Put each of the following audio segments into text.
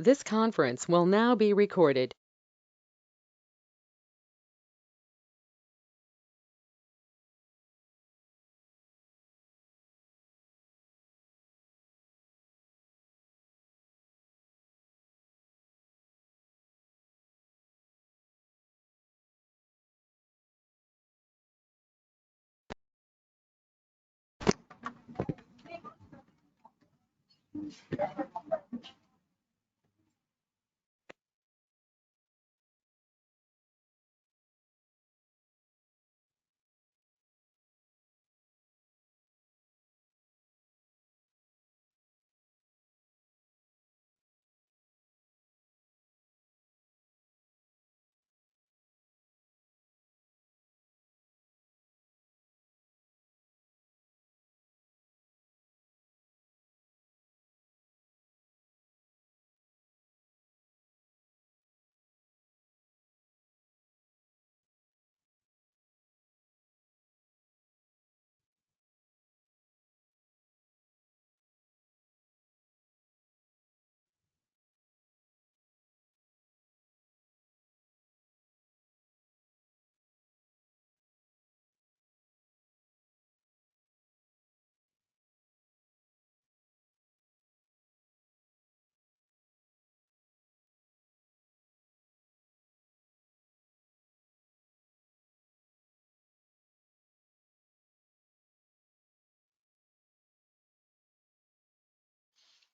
This conference will now be recorded.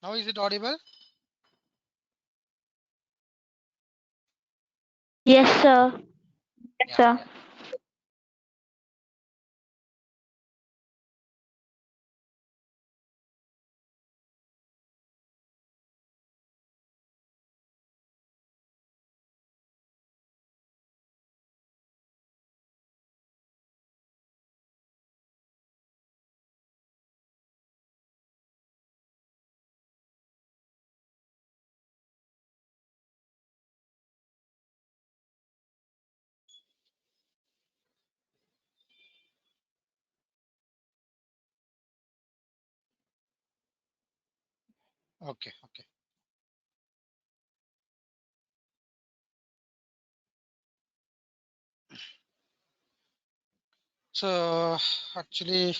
Now is it audible? Yes, sir. Yeah. Sir. Okay. Okay. So actually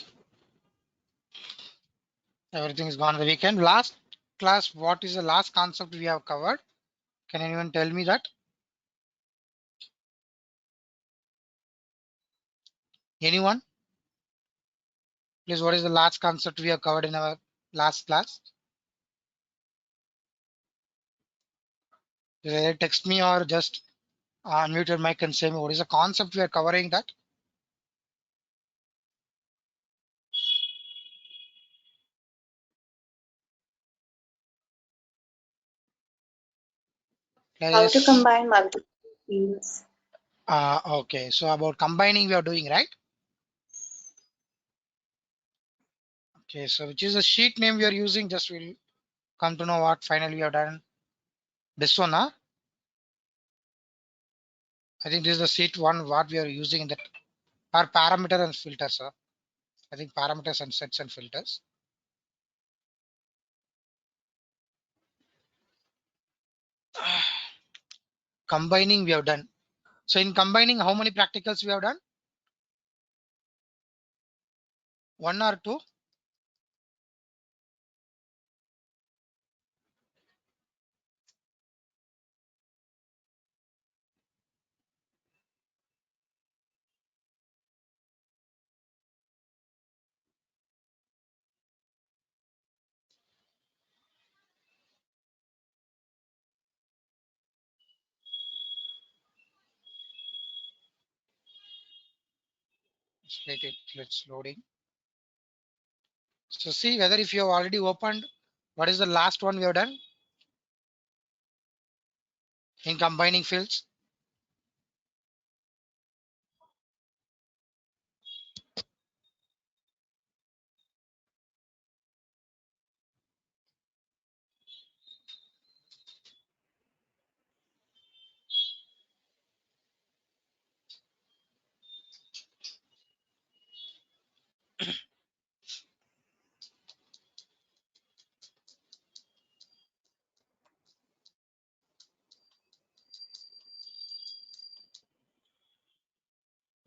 everything is gone the weekend. Last class, what is the last concept we have covered? Can anyone tell me that? Anyone? Please, what is the last concept we have covered in our last class? Either text me or just unmute your mic and say me what is the concept we are covering that? How to Yes. combine multiple fields. Okay. So about combining we are doing, right? Okay. So which is the sheet name we are using? Just we'll come to know what finally we have done. This one, huh? I think this is the sheet one what we are using in that our parameter and filters, sir. I think parameters and sets and filters. Combining we have done. So in combining, how many practicals we have done? One or two? Let's wait it. Let's loading. So see whether if you have already opened, what is the last one we have done in combining fields?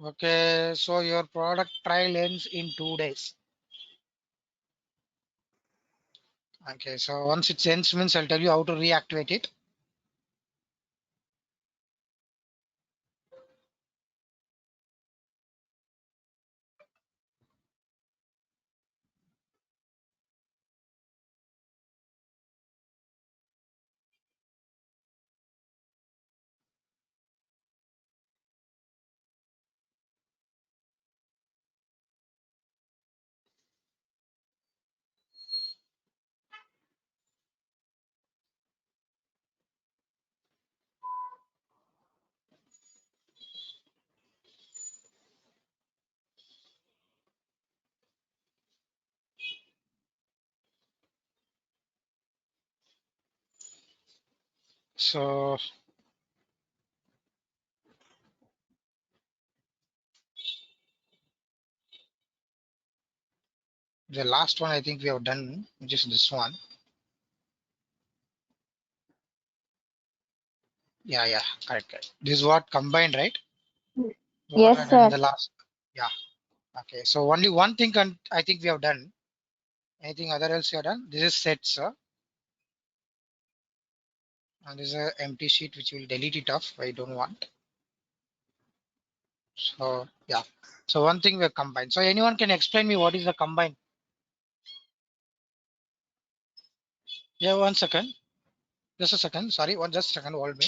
Okay, so your product trial ends in 2 days. Okay, so once it ends means I'll tell you how to reactivate it. So the last one I think we have done, which is this one. Yeah, yeah, correct, correct. This is what combined, right? What I Yes, done in sir. the last. Yeah. Okay. So only one thing I think we have done. Anything other else you have done? This is set, sir. And this is a empty sheet which will delete it off. I don't want. So yeah. So one thing we have combined. So anyone can explain me what is the combine? Yeah, 1 second. Just a second. Sorry, one just a second. Hold me.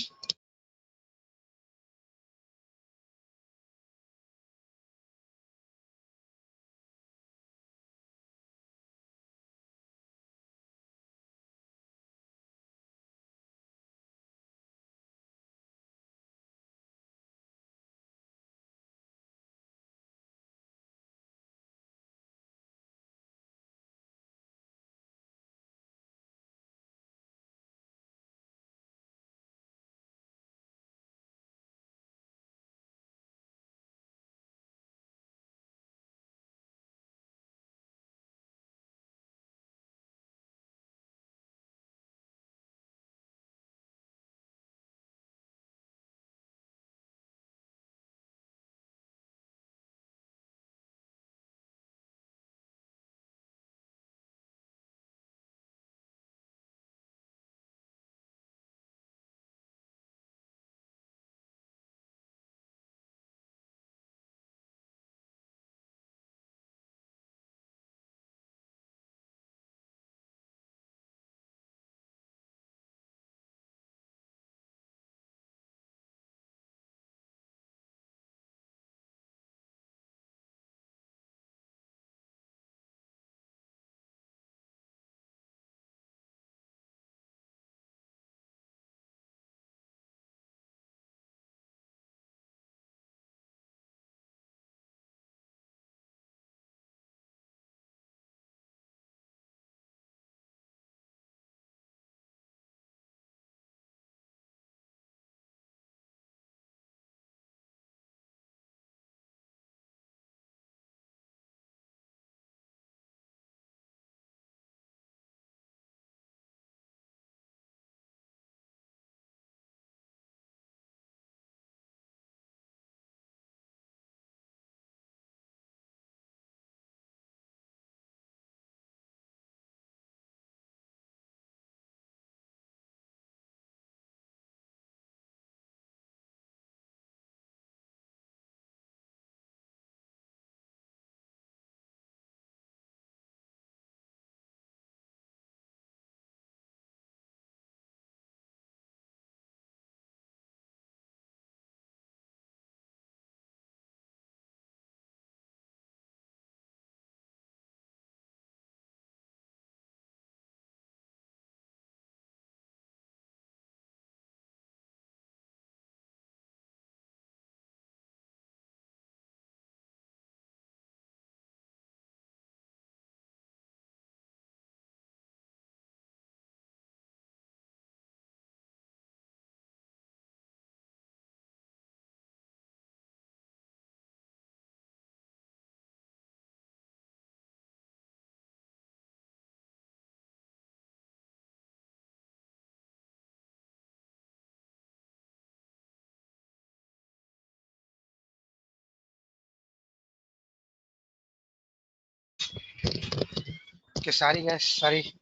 Okay, sorry guys, sorry.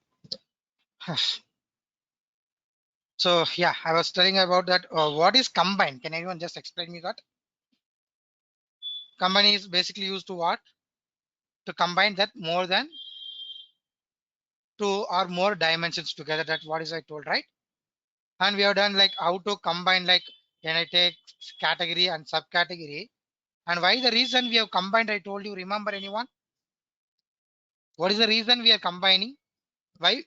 So yeah, I was telling about that. What is combine? Can anyone just explain me that? Combine is basically used to what? To combine that more than two or more dimensions together. That's what is I told, right? And we have done like how to combine, like when I take category and subcategory. And why the reason we have combined, I told you, remember anyone? What is the reason we are combining? Why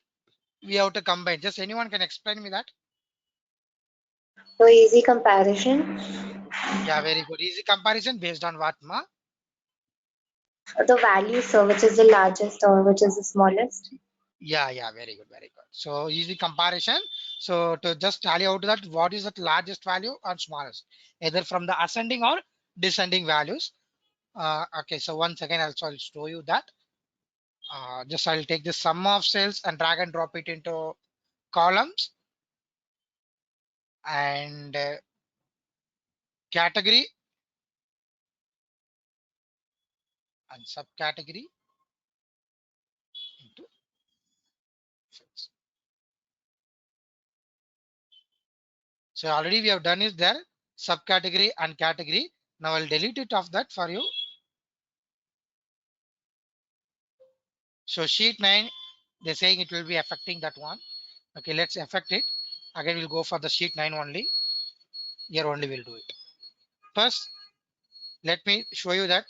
we have to combine? Just anyone can explain me that? For easy comparison, Yeah, very good. Easy comparison based on what, ma? the value, so which is the largest or which is the smallest? Yeah, very good, very good. So easy comparison. So to just tally out that what is the largest value or smallest, either from the ascending or descending values. Okay, so once again, also I'll show you that. Just I'll take the sum of cells and drag and drop it into columns and category and subcategory into cells. So already we have done is there subcategory and category. Now I'll delete it of that for you. So sheet 9, they're saying it will be affecting that one. Okay, let's affect it. Again, we'll go for the sheet 9 only. Here only we'll do it. First, let me show you that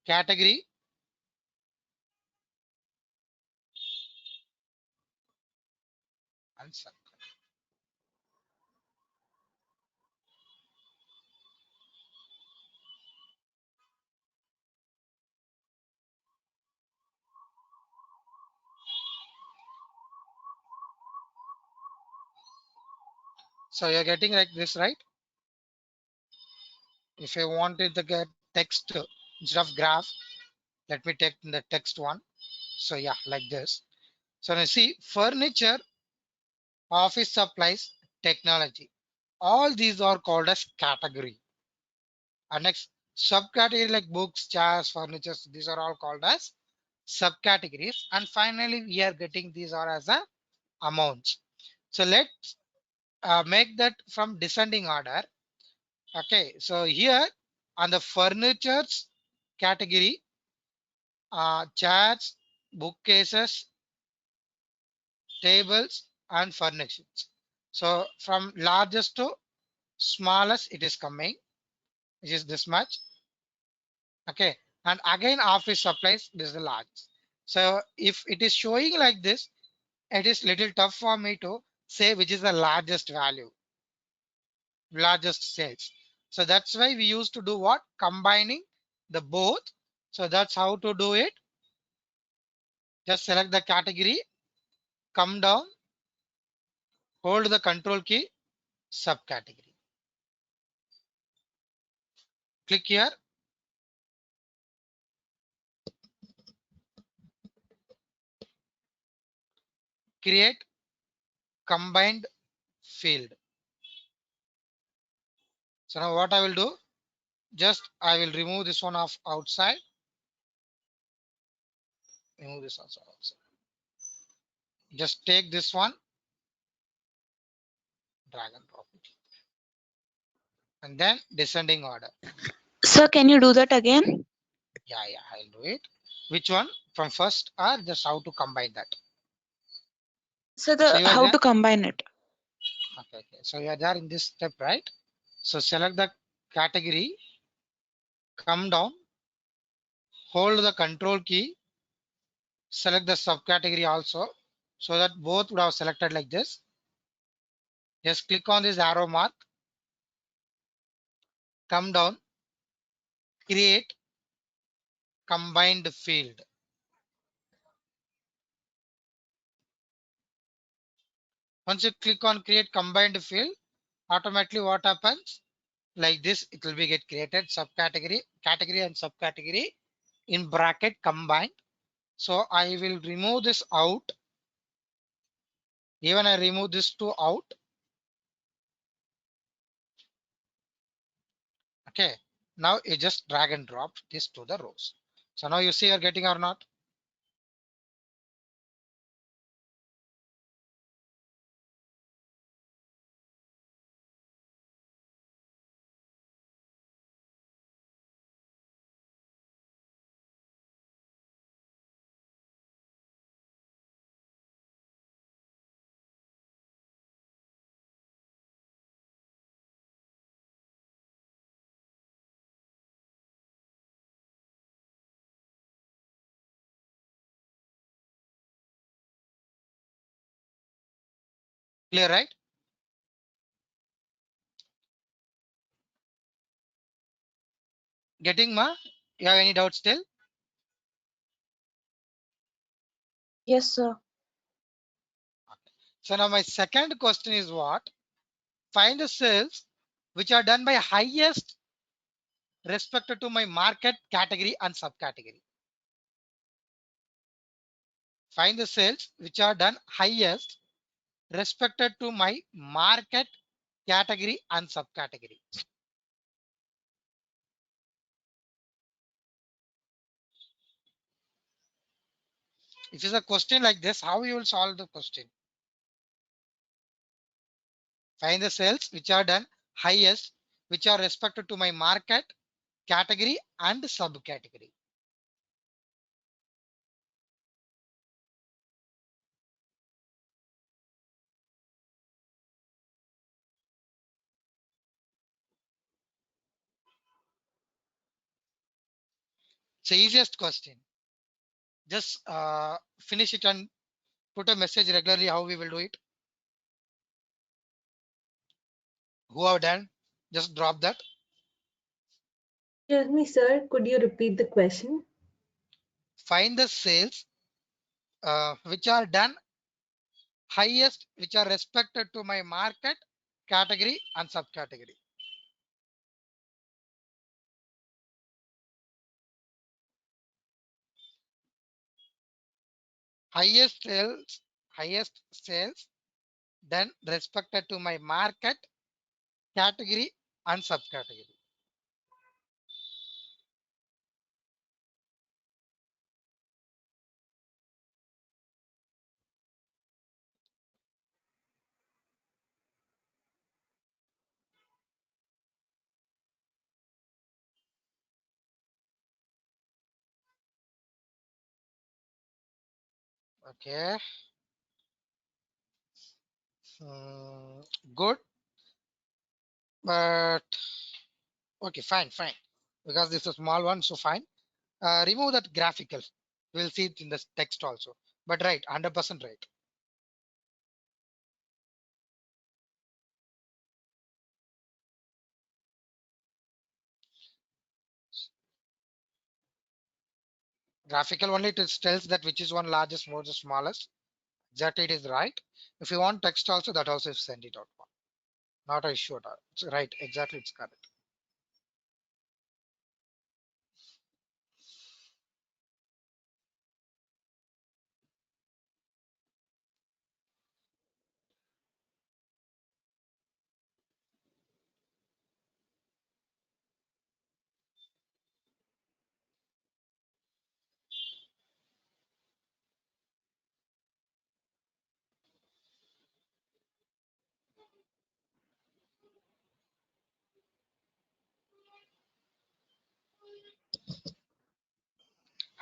category and sub. So you're getting like this, right? If I wanted to get text instead of graph, let me take the text one. So yeah, like this. So now see furniture, office supplies, technology. All these are called as category. And next subcategory like books, chairs, furniture. These are all called as subcategories. And finally, we are getting these are as a amounts. So let's make that from descending order. Okay, so here on the furnitures category, chairs, bookcases, tables, and furnishings. So from largest to smallest, it is coming, which is this much. Okay, and again office supplies, this is the largest. So if it is showing like this, it is little tough for me to say which is the largest value, largest sales. So that's why we used to do what? Combining the both. So that's how to do it. Just select the category, come down, hold the control key, subcategory. Click here, create combined field. So now what I will do, just I will remove this one off outside, remove this also outside. Just take this one, drag and drop it, and then descending order. Sir, can you do that again? Yeah, I'll do it. Which one? From first or just how to combine that? So So the you are how there. to combine it? Okay. So you are there in this step, right? So select the category, come down, hold the control key, select the subcategory also, so that both would have selected like this. Just click on this arrow mark, come down, create combined field. Once you click on create combined field, automatically what happens? Like this, it will be get created subcategory, category and subcategory in bracket combined. So I will remove this out. Even I remove this two out. Okay. Now you just drag and drop this to the rows. So now you see you're getting or not? Clear, right? Getting ma? You have any doubts still? Yes, sir. So now my second question is what? Find the sales which are done by highest respected to my market category and subcategory. Find the sales which are done highest respected to my market category and subcategory. If it's a question like this, how you will solve the question? Find the sales which are done highest, which are respected to my market category and subcategory. It's the easiest question. Just finish it and put a message regularly how we will do it. Who have done, just drop that. Excuse me, sir. Could you repeat the question? Find the sales which are done highest, which are respected to my market category and subcategory. Highest sales done respected to my market category and subcategory. Okay. Good, but okay, fine. Because this is a small one, so fine. Remove that graphical. We'll see it in the text also. But right, 100% right. Graphical only it tells that which is one largest, more the smallest. Exactly, it is right. If you want text also, that also send it out. Not a issue at all. It's right, exactly, it's correct.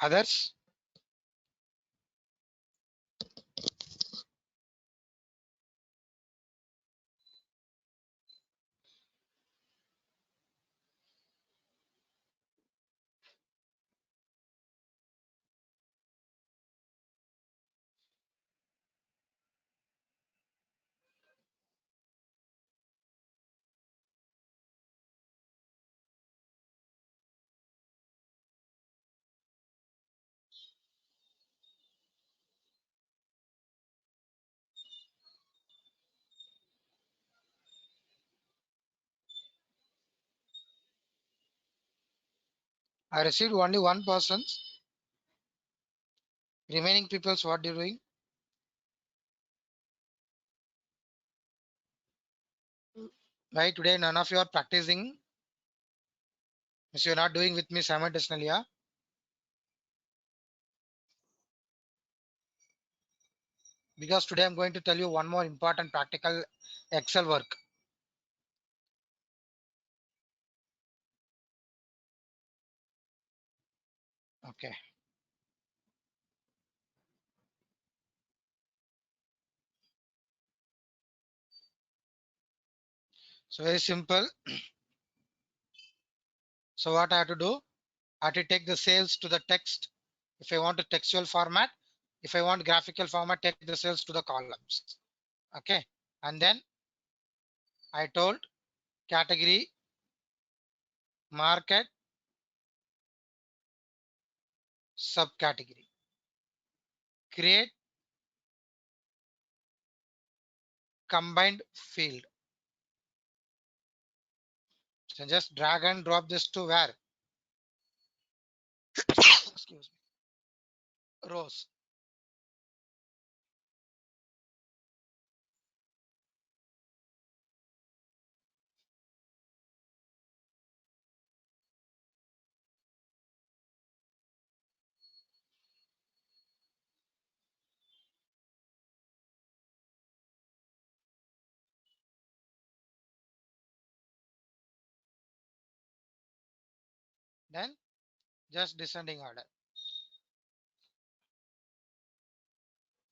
Others? I received only one person. Remaining people's what they're doing? Right, today none of you are practicing. So you're not doing with me simultaneously, yeah? Because today I'm going to tell you one more important practical Excel work. Okay. So very simple. So what I have to do? I have to take the sales to the text. If I want a textual format, if I want graphical format, take the sales to the columns. Okay. and then I told category, market, subcategory, create combined field. So just drag and drop this to where? Excuse me, rows. Then just descending order.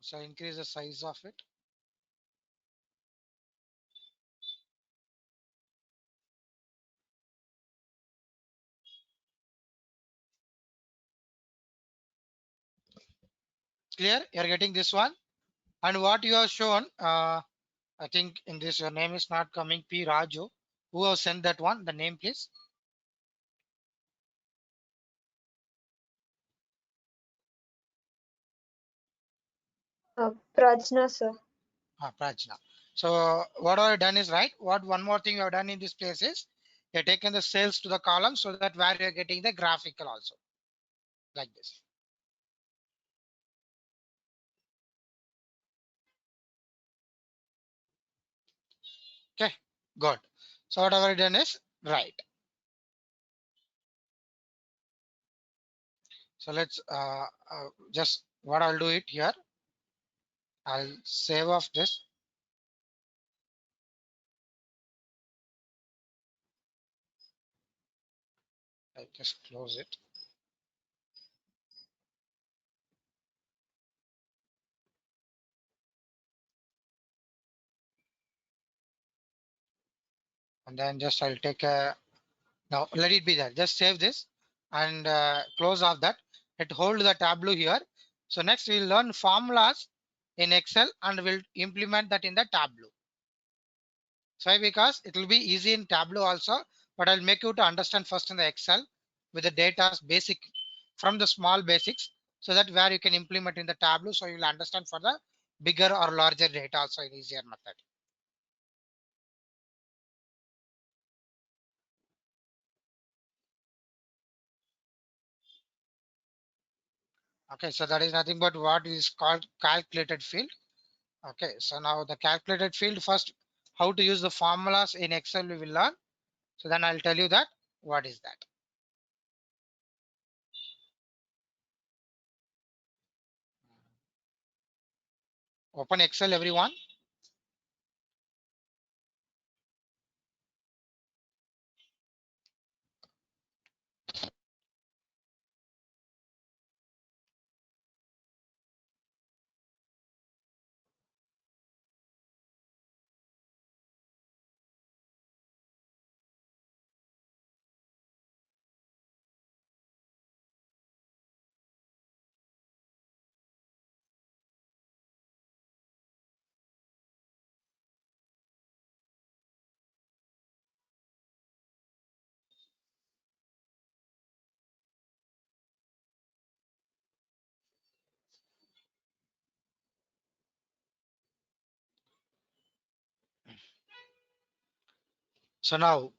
So increase the size of it. Clear? You're getting this one. And what you have shown, I think in this, your name is not coming, P. Raju. Who have sent that one? The name, please. Prajna, sir. Prajna. So what I have done is right. What one more thing you have done in this place is you've taken the sales to the column so that where you're getting the graphical also like this. Okay, good. So whatever I've done is right. So let's just what I'll do it here. I'll save off this. I just close it. And then just I'll take a, now let it be there. Just save this and close off that. It hold the Tableau here. So next we'll learn formulas in Excel and we'll implement that in the Tableau. So why? Because it will be easy in Tableau also, but I'll make you to understand first in the Excel with the data basic from the small basics so that where you can implement in the Tableau. So you will understand for the bigger or larger data also in easier method. Okay, so that is nothing but what is called calculated field. Okay, so now the calculated field first, how to use the formulas in Excel we will learn. So then I'll tell you that what is that. Open Excel everyone. So now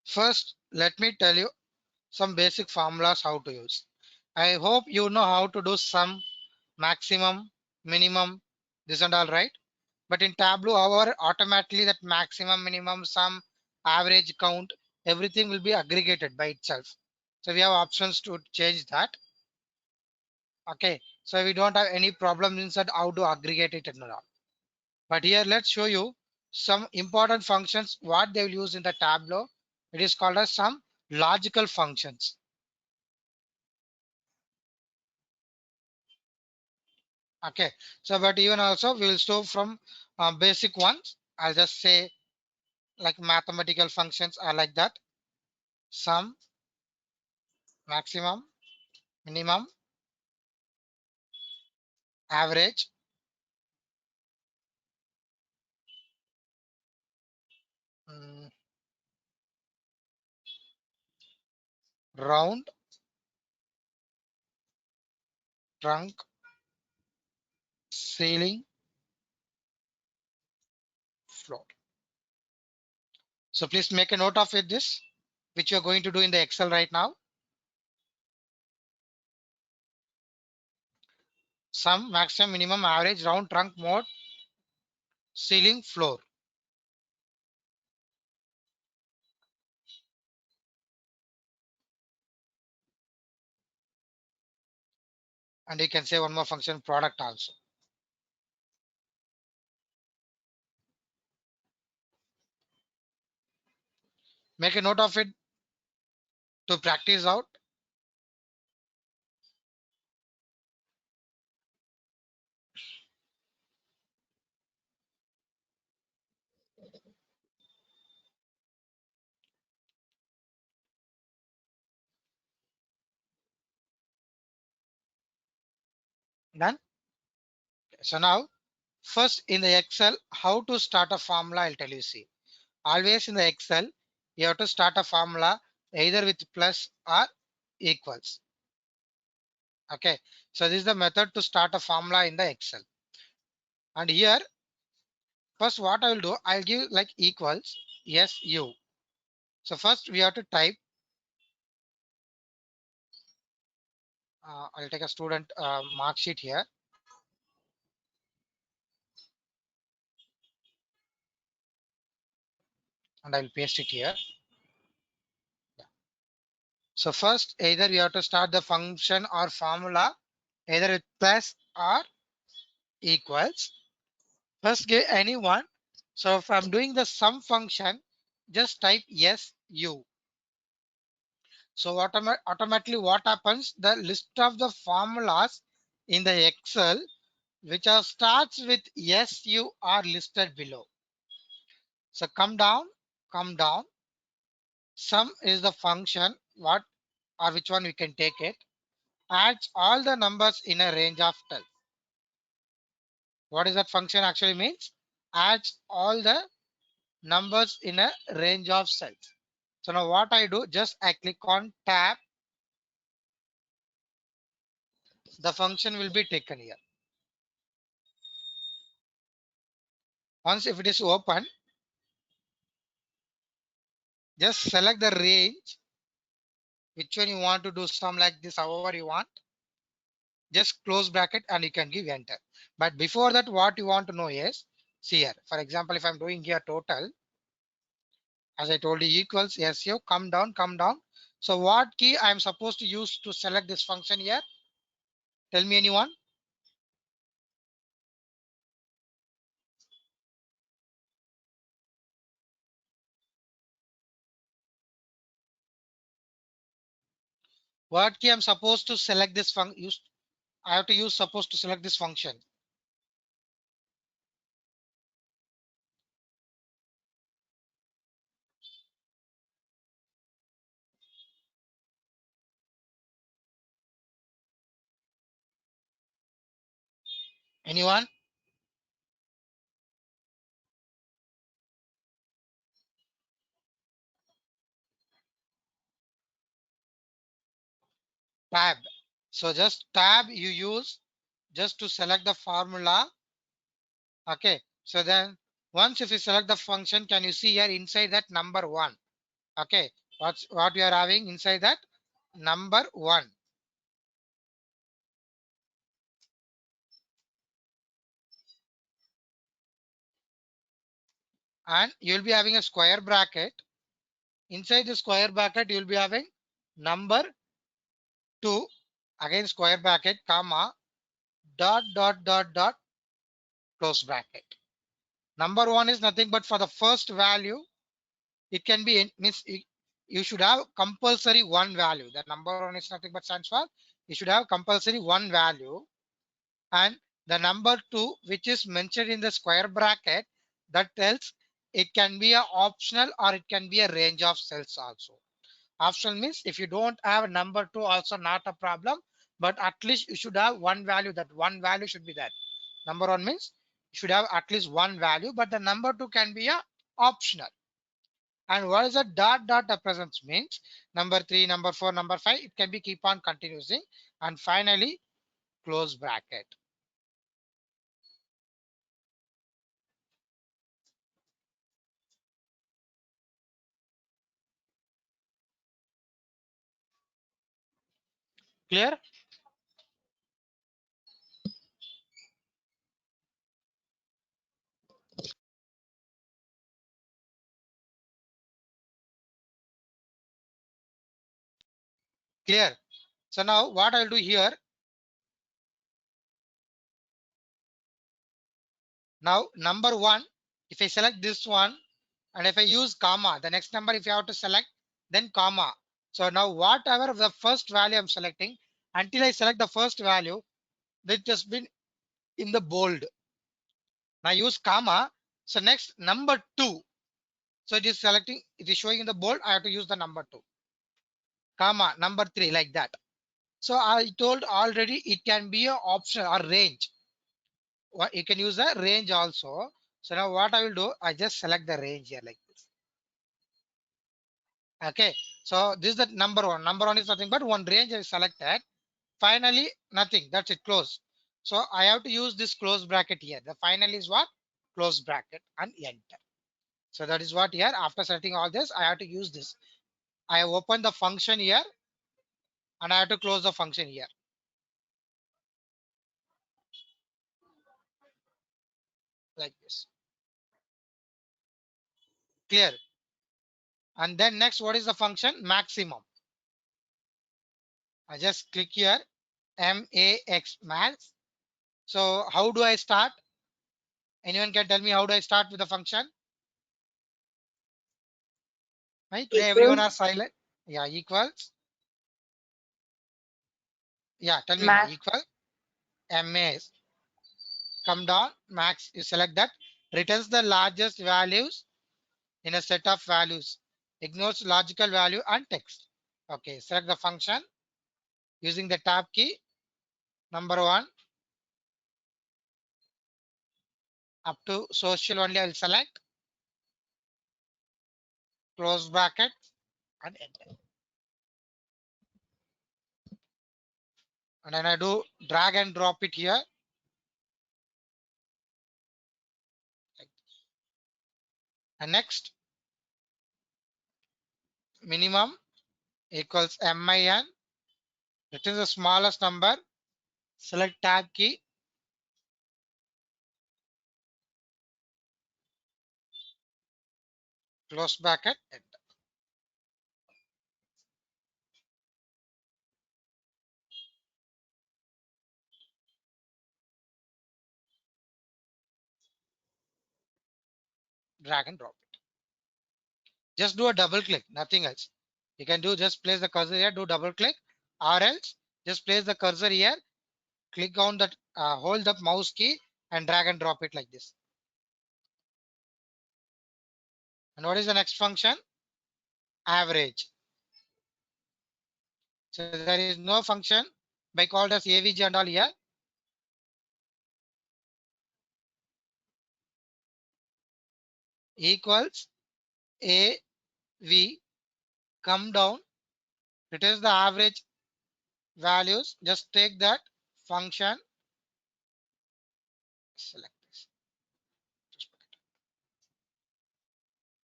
first let me tell you some basic formulas how to use. I hope you know how to do sum, maximum, minimum, this and all right. But in Tableau, our automatically that maximum, minimum, sum, average, count, everything will be aggregated by itself. So we have options to change that. Okay, so we don't have any problem inside how to aggregate it and all. But here let's show you some important functions what they will use in the Tableau. It is called as some logical functions. Okay, so but even also we will show from basic ones. I'll just say like mathematical functions are like that: sum, maximum, minimum, average, round trunk ceiling floor. So please make a note of it, this which you're going to do in the Excel right now. Sum, maximum, minimum, average, round, trunk, mode, ceiling, floor. And you can say one more function, product also. Make a note of it to practice out. Done. So now, first in the Excel, how to start a formula, I'll tell you. See, always in the Excel, you have to start a formula either with plus or equals. Okay, so this is the method to start a formula in the Excel. And here, first what I will do, I'll give like equals, yes, you. So first we have to type, I'll take a student mark sheet here. And I'll paste it here. Yeah. So first, either you have to start the function or formula, either with plus or equals. First give any one. So if I'm doing the sum function, just type yes, you. So automatically what happens, the list of the formulas in the Excel which are starts with yes, you are listed below. So come down. Sum is the function, what or which one we can take it. Adds all the numbers in a range of 12. What is that function actually means? Adds all the numbers in a range of cells. So now what I do, just I click on tab. The function will be taken here. Once if it is open, just select the range, which one you want to do sum like this, however you want. Just close bracket and you can give enter. But before that, what you want to know is, see here, for example, if I'm doing here total, as I told you, equals SU, come down. So what key I'm supposed to use to select this function here? Tell me anyone. What key I'm supposed to select this function? I have to use supposed to select this function. Anyone? Tab. So just tab you use just to select the formula. Okay. So then once if you select the function, can you see here inside that number 1? Okay. What we are having inside that number 1. And you'll be having a square bracket. Inside the square bracket, you'll be having number 2, again square bracket, comma, dot, close bracket. Number 1 is nothing but for the first value. It can be means you should have compulsory 1 value. The number 1 is nothing but stands for you should have compulsory 1 value. And the number 2, which is mentioned in the square bracket, that tells it can be a optional or it can be a range of cells also. Optional means if you don't have number 2 also not a problem, but at least you should have 1 value. That 1 value should be that. Number 1 means you should have at least 1 value, but the number 2 can be a optional. And what is a dot dot represents means number 3, number 4, number 5, it can be keep on continuing, and finally close bracket. Clear? Clear. So now what I'll do here, now number 1, if I select this one and if I use comma, the next number if you have to select, then comma. So now whatever the first value I'm selecting, until I select the first value, that has been in the bold. Now use comma. So next number 2. So it is selecting, it is showing in the bold. I have to use the number 2, comma, number 3, like that. So I told already it can be a option or range. You can use a range also. So now what I will do, I just select the range here like this. Okay. So this is the number 1. Number 1 is nothing but one range I selected. Finally, nothing. That's it. Close. So I have to use this close bracket here. The final is what? Close bracket and enter. So that is what here. After selecting all this, I have to use this. I have opened the function here and I have to close the function here. Like this. Clear. And then next, what is the function? Maximum. I just click here. MAX, max. So how do I start? Anyone can tell me how do I start with the function? Right? Today everyone are Equals silent. Yeah, equals. Yeah, tell me ma. max. Equal MAX. Come down, max. You select that. Returns the largest values in a set of values. Ignores logical value and text. Okay, select the function using the tab key. Number 1 up to social only I will select. Close bracket and enter. And then I do drag and drop it here. And next, minimum equals MIN. That is the smallest number. Select tab key. Close bracket, enter. Drag and drop it. Just do a double click, nothing else. You can do just place the cursor here, do double click, or else just place the cursor here, click on that, hold the mouse key and drag and drop it like this. And what is the next function? Average. So there is no function by called as AVG and all here. Equals AV, come down, returns the average values. Just take that function, select this.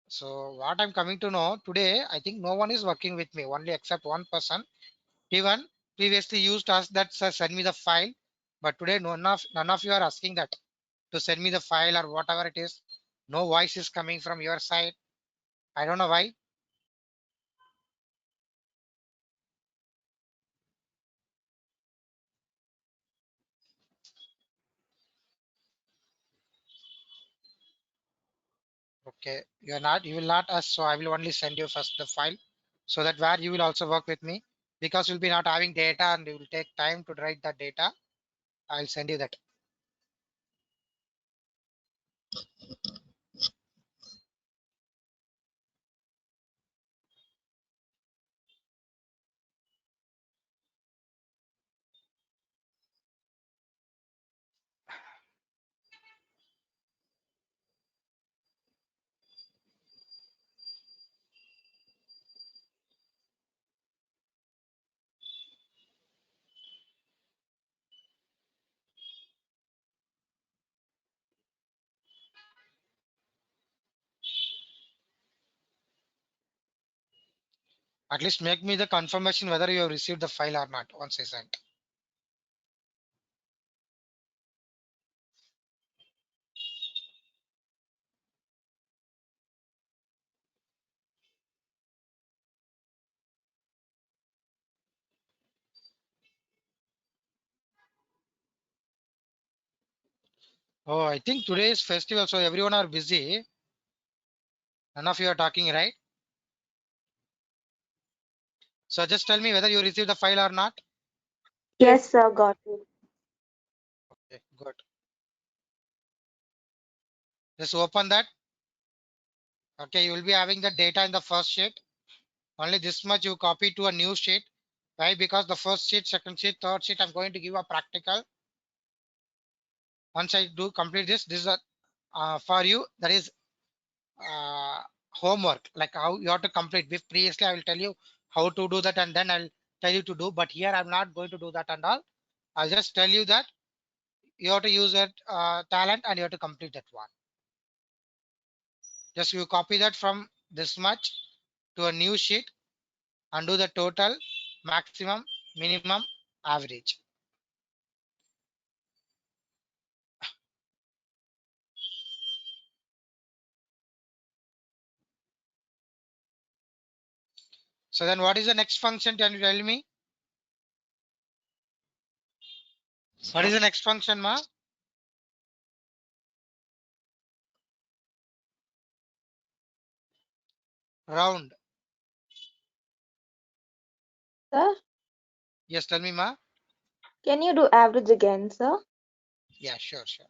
So what I'm coming to know today, I think no one is working with me, only except one person. Even previously used to ask that, sir, send me the file, but today none of you are asking that to send me the file or whatever it is. No voice is coming from your side. I don't know why. Okay, you will not ask, so I will only send you first the file, so that where you will also work with me, because you'll be not having data and it will take time to write that data. I'll send you that. At least make me the confirmation whether you have received the file or not once I sent. Oh, I think today is festival, so everyone are busy. None of you are talking, right? So just tell me whether you received the file or not. Yes, sir, got it. Okay, good. Just open that. Okay, you will be having the data in the first sheet. Only this much you copy to a new sheet. Why? Because the first sheet, second sheet, third sheet, I'm going to give a practical. Once I do complete this, this is a, for you. That is uh, homework, like how you have to complete. Previously, I will tell you how to do that, and then I'll tell you to do. But here, I'm not going to do that and all. I'll just tell you that you have to use that talent and you have to complete that one. Just you copy that from this much to a new sheet and do the total, maximum, minimum, average. So then what is the next function? Can you tell me? What is the next function, ma? Round. Sir, Yes, tell me, ma. can you do average again, sir? Yeah, sure, sure.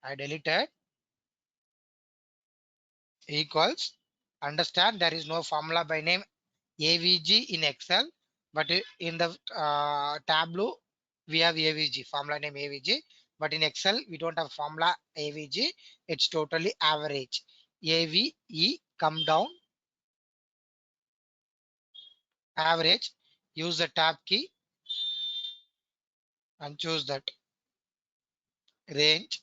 I deleted equals. Understand there is no formula by name AVG in Excel, but in the Tableau we have AVG, formula name AVG, but in Excel we don't have formula AVG. It's totally average. AVE, come down, average. Use the tab key and choose that range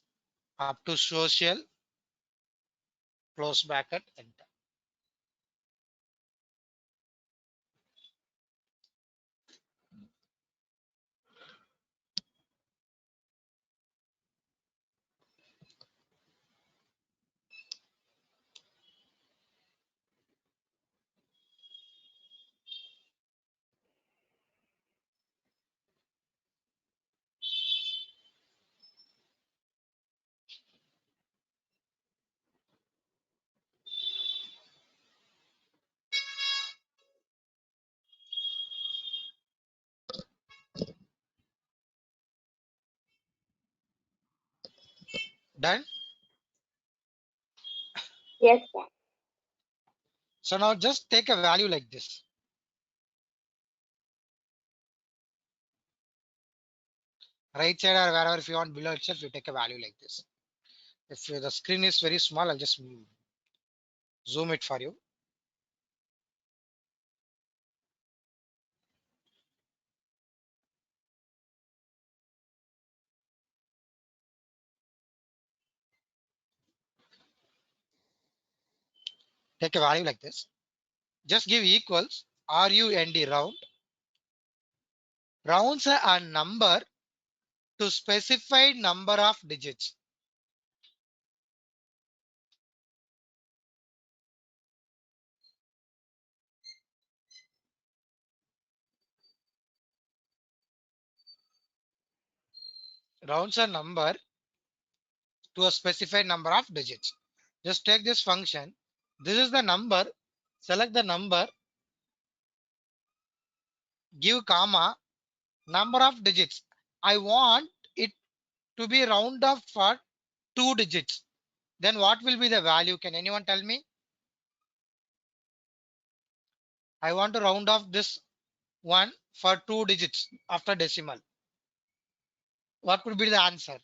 up to social, close bracket, enter. Done. Yes, sir. So now just take a value like this. Right side or wherever if you want below itself, you take a value like this. If the screen is very small, I'll just zoom it for you. Take a value like this. Just give equals RUND, round. Rounds a number to specified number of digits. Rounds a number to a specified number of digits. Just take this function. This is the number. Select the number. Give comma. Number of digits. I want it to be round off for 2 digits. Then what will be the value? Can anyone tell me? I want to round off this one for 2 digits after decimal. What would be the answer?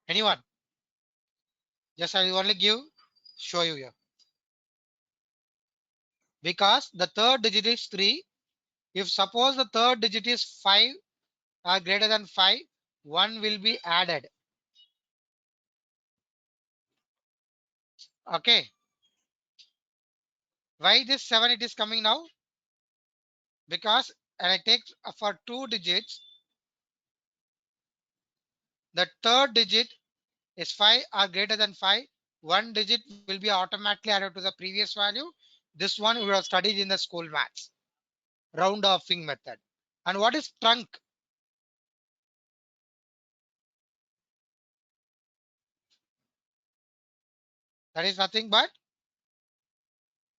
Anyone? Just I will only show you here. Because the third digit is 3 If suppose the third digit is 5 or greater than 5, 1 will be added. Okay. Why this 7 it is coming now? Because and I take for 2 digits, the third digit is 5 or greater than 5. One digit will be automatically added to the previous value. This one we have studied in the school maths. Round offing method. And what is trunk? That is nothing but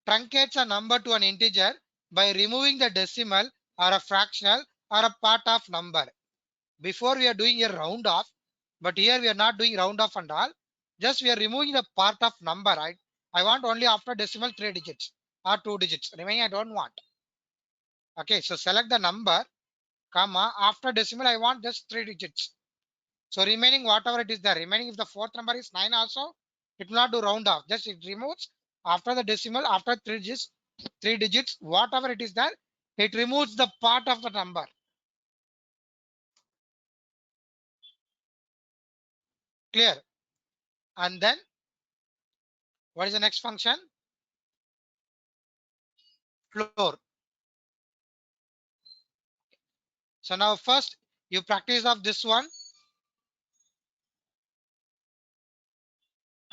truncates a number to an integer by removing the decimal or a fractional or a part of number. Before we are doing a round off, but here we are not doing round off and all. Just we are removing the part of number, right? I want only after decimal 3 digits or 2 digits. Remaining I don't want. Okay, so select the number, comma, after decimal I want just 3 digits. So remaining whatever it is there, remaining if the fourth number is 9 also, it will not do round off. Just it removes after the decimal, after 3 digits, whatever it is there, it removes the part of the number. Clear? And then what is the next function? Floor. So now first you practice of this one.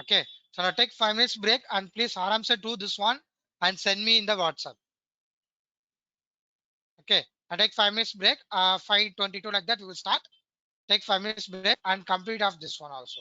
Okay. So now take 5 minutes break and please answer to this one and send me in the WhatsApp. Okay. I take 5 minutes break. 5:22 like that we will start. Take 5 minutes break and complete of this one also.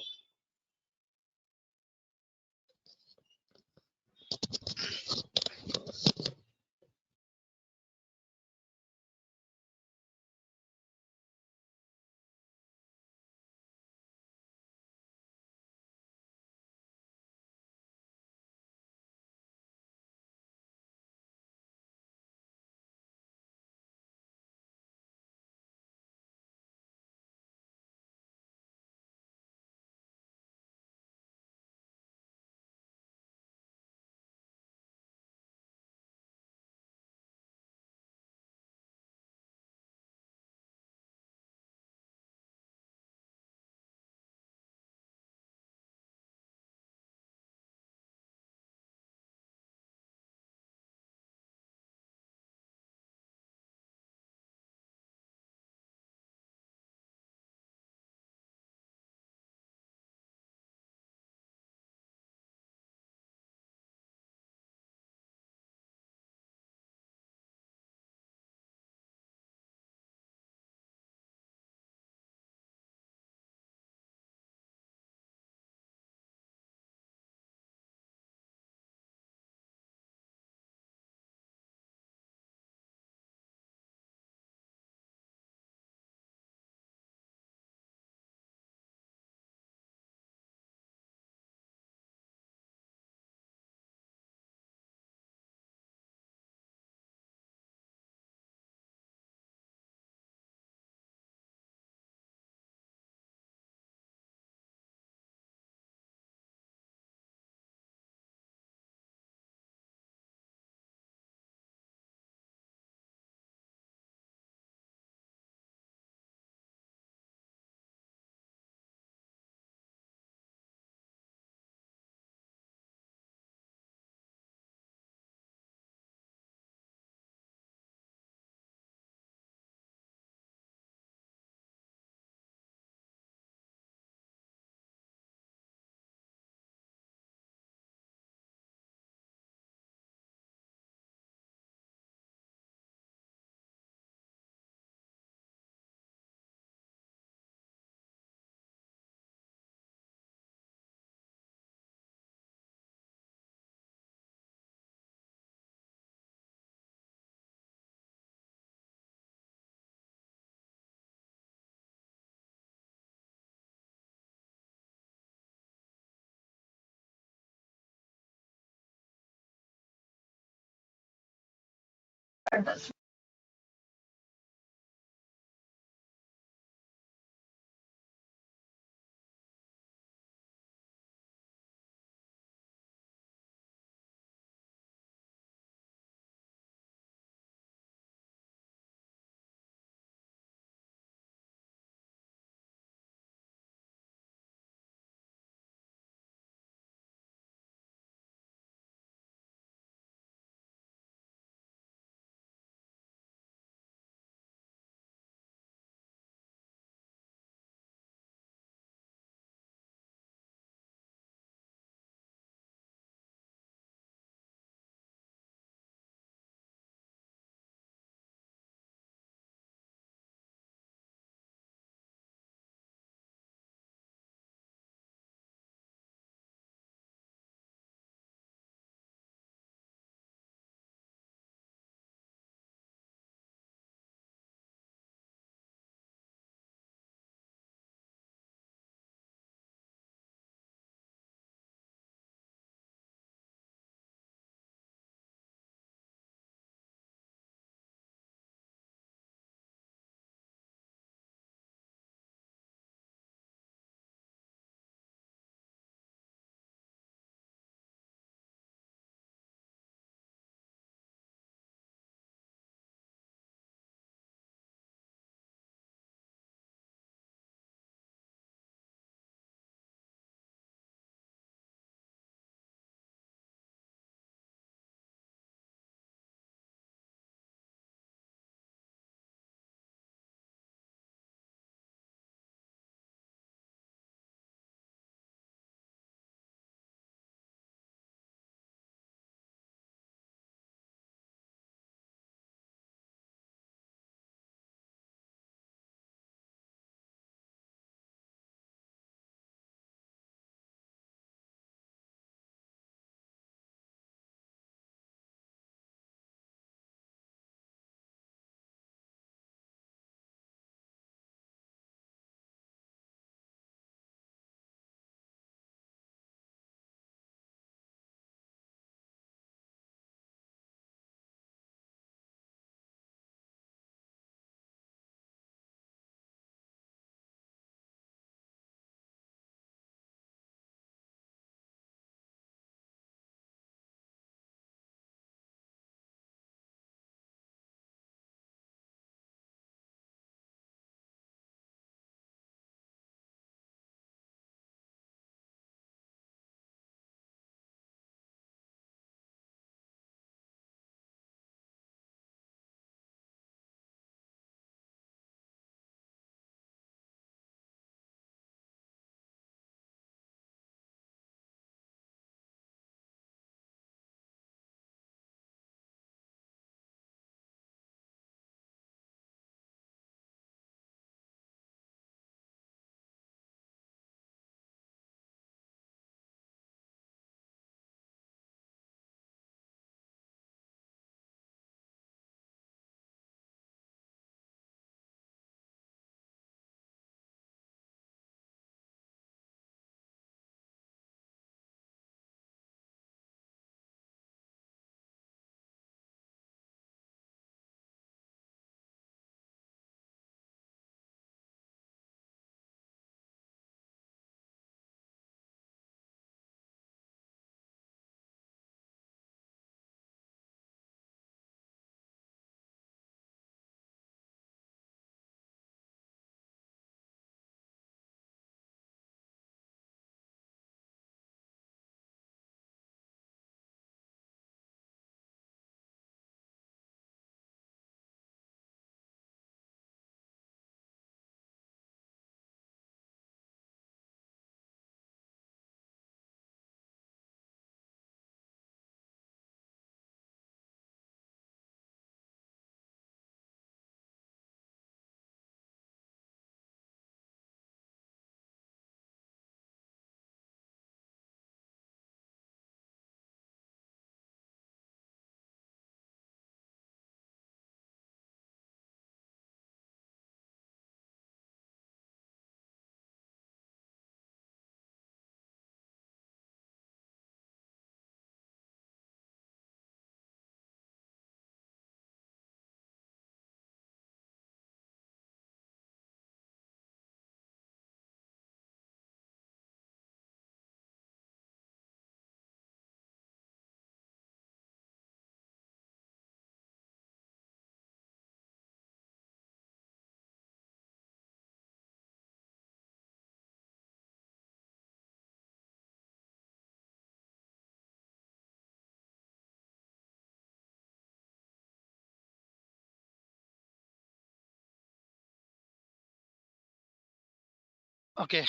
Okay,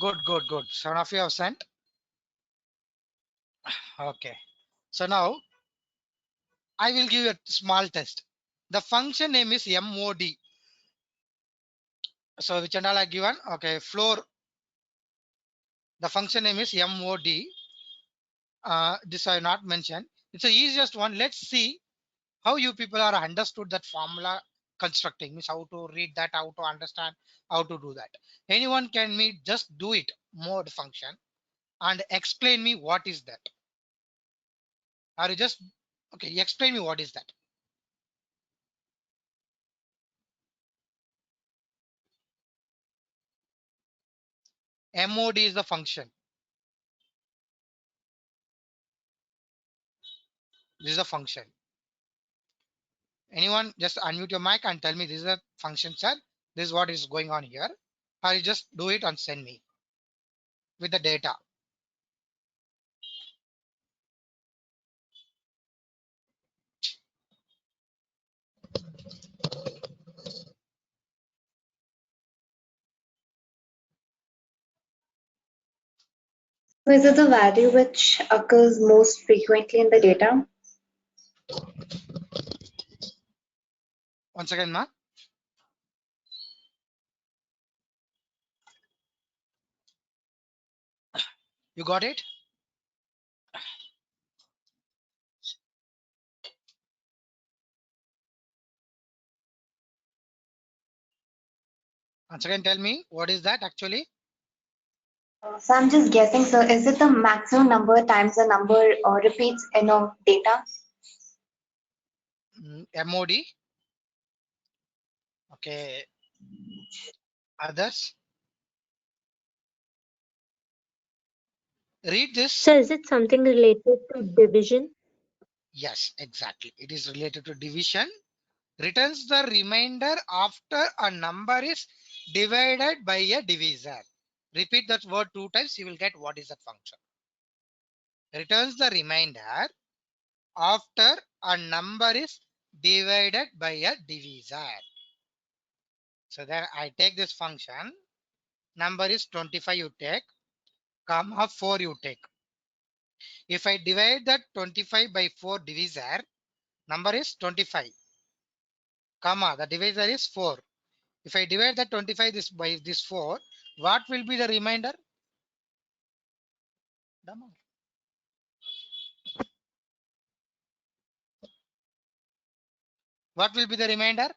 good. 7 of you have sent. Okay, so now I will give you a small test. The function name is MOD. So which and all I given? Okay, floor. The function name is MOD. This I not mentioned. It's the easiest one. Let's see how you people are understood that formula constructing, means how to read that, how to understand, how to do that. Anyone can me just do it mode function and explain me what is that. Are you just okay? Explain me what is that. MOD is the function. This is a function. Anyone just unmute your mic and tell me this is a function, sir. This is what is going on here. Or you just do it and send me with the data. So is it the value which occurs most frequently in the data? Once again, ma. You got it? Once again, tell me what is that actually? So I'm just guessing, sir, is it the maximum number times the number repeats in a data? MOD. Okay. Others? Read this. So is it something related to division? Yes, exactly. It is related to division. Returns the remainder after a number is divided by a divisor. Repeat that word 2 times, you will get what is that function. Returns the remainder after a number is divided by a divisor. So then I take this function, number is 25 you take, comma 4 you take. If I divide that 25 by 4 divisor, number is 25, comma the divisor is 4. If I divide that 25 this by this 4, what will be the remainder? What will be the remainder?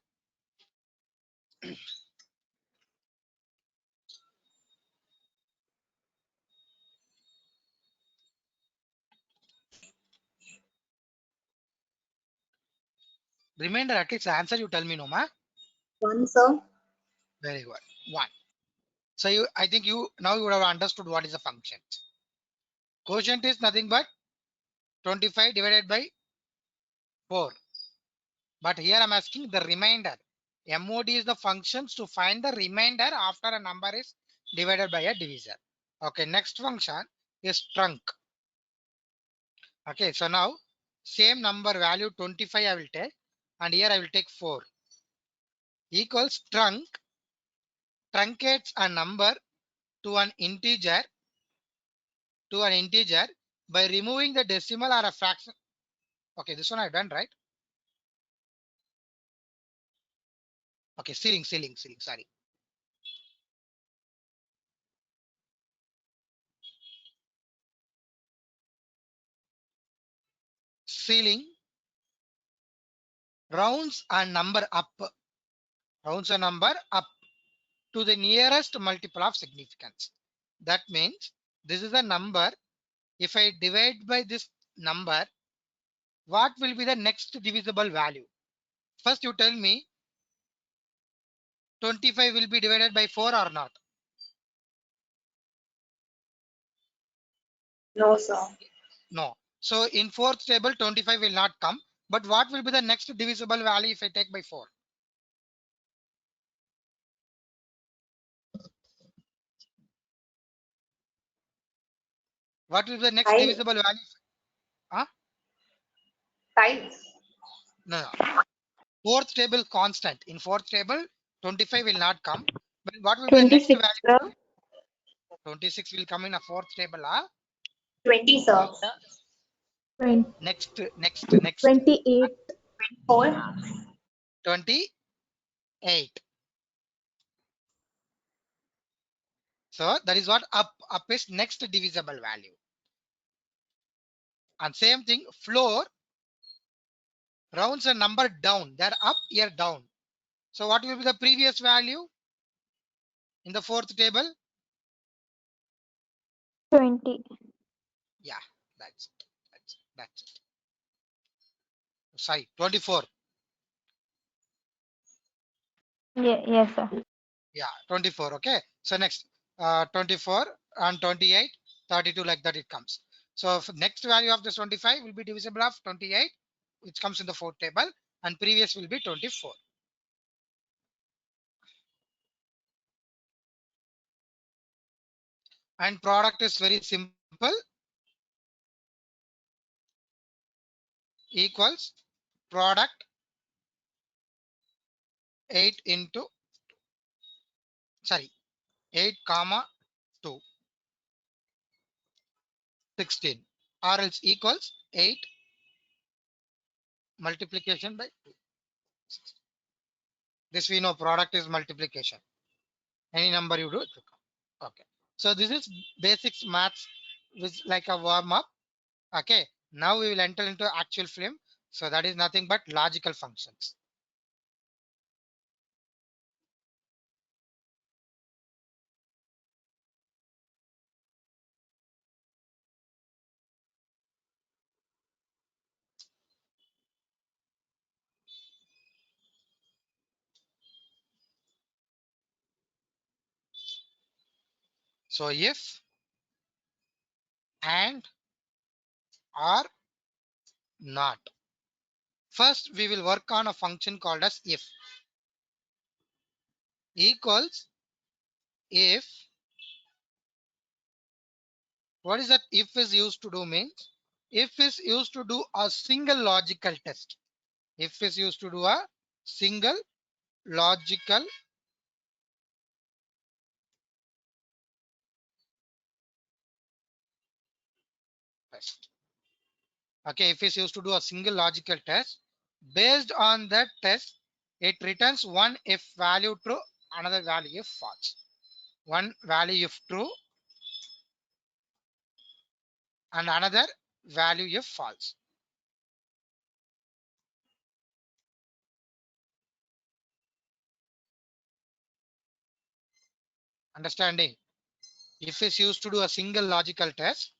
Remainder, at least the answer you tell me, no ma. 1, sir. Very good. 1. So you, I think you now you would have understood what is the function. Quotient is nothing but 25 divided by 4. But here I'm asking the remainder. MOD is the functions to find the remainder after a number is divided by a divisor. Okay, next function is trunc. Okay, so now same number value 25 I will take, and here I will take 4 equals truncates a number to an integer by removing the decimal or a fraction. Okay, this one I've done, right? Okay, ceiling, sorry. Ceiling rounds a number up to the nearest multiple of significance. That means this is a number. If I divide by this number, what will be the next divisible value? First you tell me 25 will be divided by 4 or not? No, sir. No. So in fourth table 25 will not come. But what will be the next divisible value if I take by 4? What will be the next 5. divisible value? Huh? 5. No. Fourth table constant. In fourth table 25 will not come. But What will be the next 26, value? sir. 26 will come in a fourth table. 20, sir. Next. 28. 4. 28. So that is what up is next divisible value. And same thing, floor rounds a number down. They're up, here down. So what will be the previous value in the fourth table? 20. Yeah, that's it. That's it. Sorry, 24. Yes, sir. Yeah, 24. Okay. So next, 24 and 28, 32, like that it comes. So next value of this 25 will be divisible of 28, which comes in the fourth table, and previous will be 24. And product is very simple. Equals product 8 into, sorry, 8 comma 2, 16, or else equals 8 multiplication by 2. This we know product is multiplication. Any number you do it will come. Okay. So this is basics maths with like a warm up. Okay. Now we will enter into actual film. So that is nothing but logical functions. So if and or not. First we will work on a function called as if. Equals if. What is that if is used to do means? If is used to do a single logical test. If is used to do a single logical test. Okay, if is used to do a single logical test, based on that test, it returns one if value true, another value if false. One value if true and another value if false. Understanding? If is used to do a single logical test,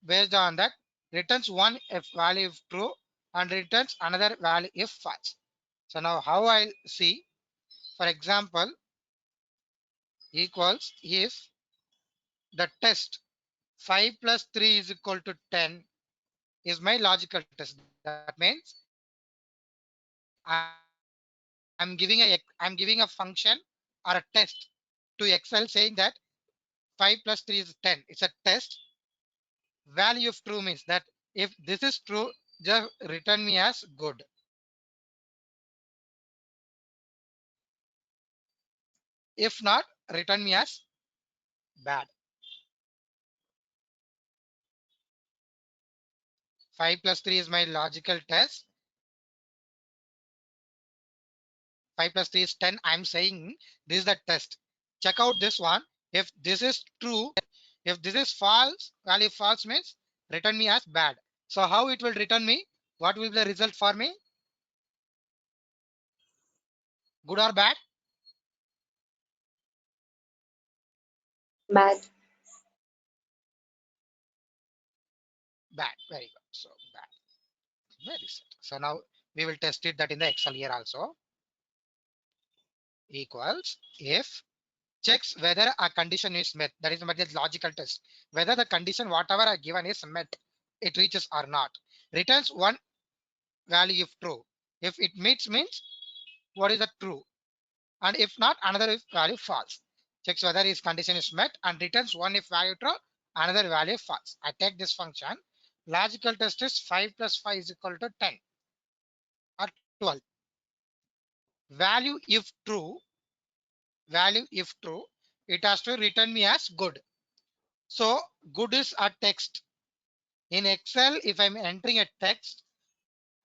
based on that, returns one if value if true and returns another value if false. So now how I'll see, for example, equals if the test 5 plus 3 is equal to 10 is my logical test. That means I'm giving a function or a test to Excel saying that 5 plus 3 is 10. It's a test. Value of true means that if this is true, just return me as good. If not, return me as bad. 5 plus 3 is my logical test. 5 plus 3 is 10. I'm saying this is the test. Check out this one. If this is true, if this is false, value false means return me as bad. So how it will return me? What will be the result for me? Good or bad? Bad. Bad. Very good. So bad. Very good. So now we will test it that in the Excel here also. Equals if checks whether a condition is met. That is a logical test. Whether the condition whatever I given is met, it reaches or not. Returns one value if true. If it meets means what is the true? And if not, another if value false. Checks whether his condition is met and returns one if value true, another value false. I take this function. Logical test is 5 plus 5 is equal to 10 or 12. Value if true, value if true, it has to return me as good. So good is a text. In Excel, if I'm entering a text,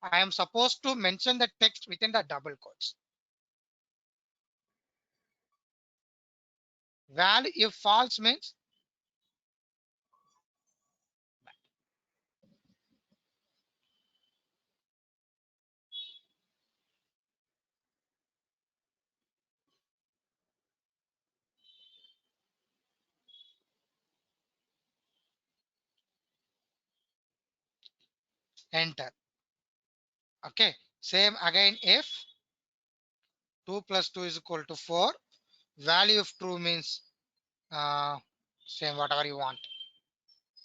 I am supposed to mention the text within the double quotes. Value if false means enter. Okay. Same again if 2 plus 2 is equal to 4. Value if true means same whatever you want.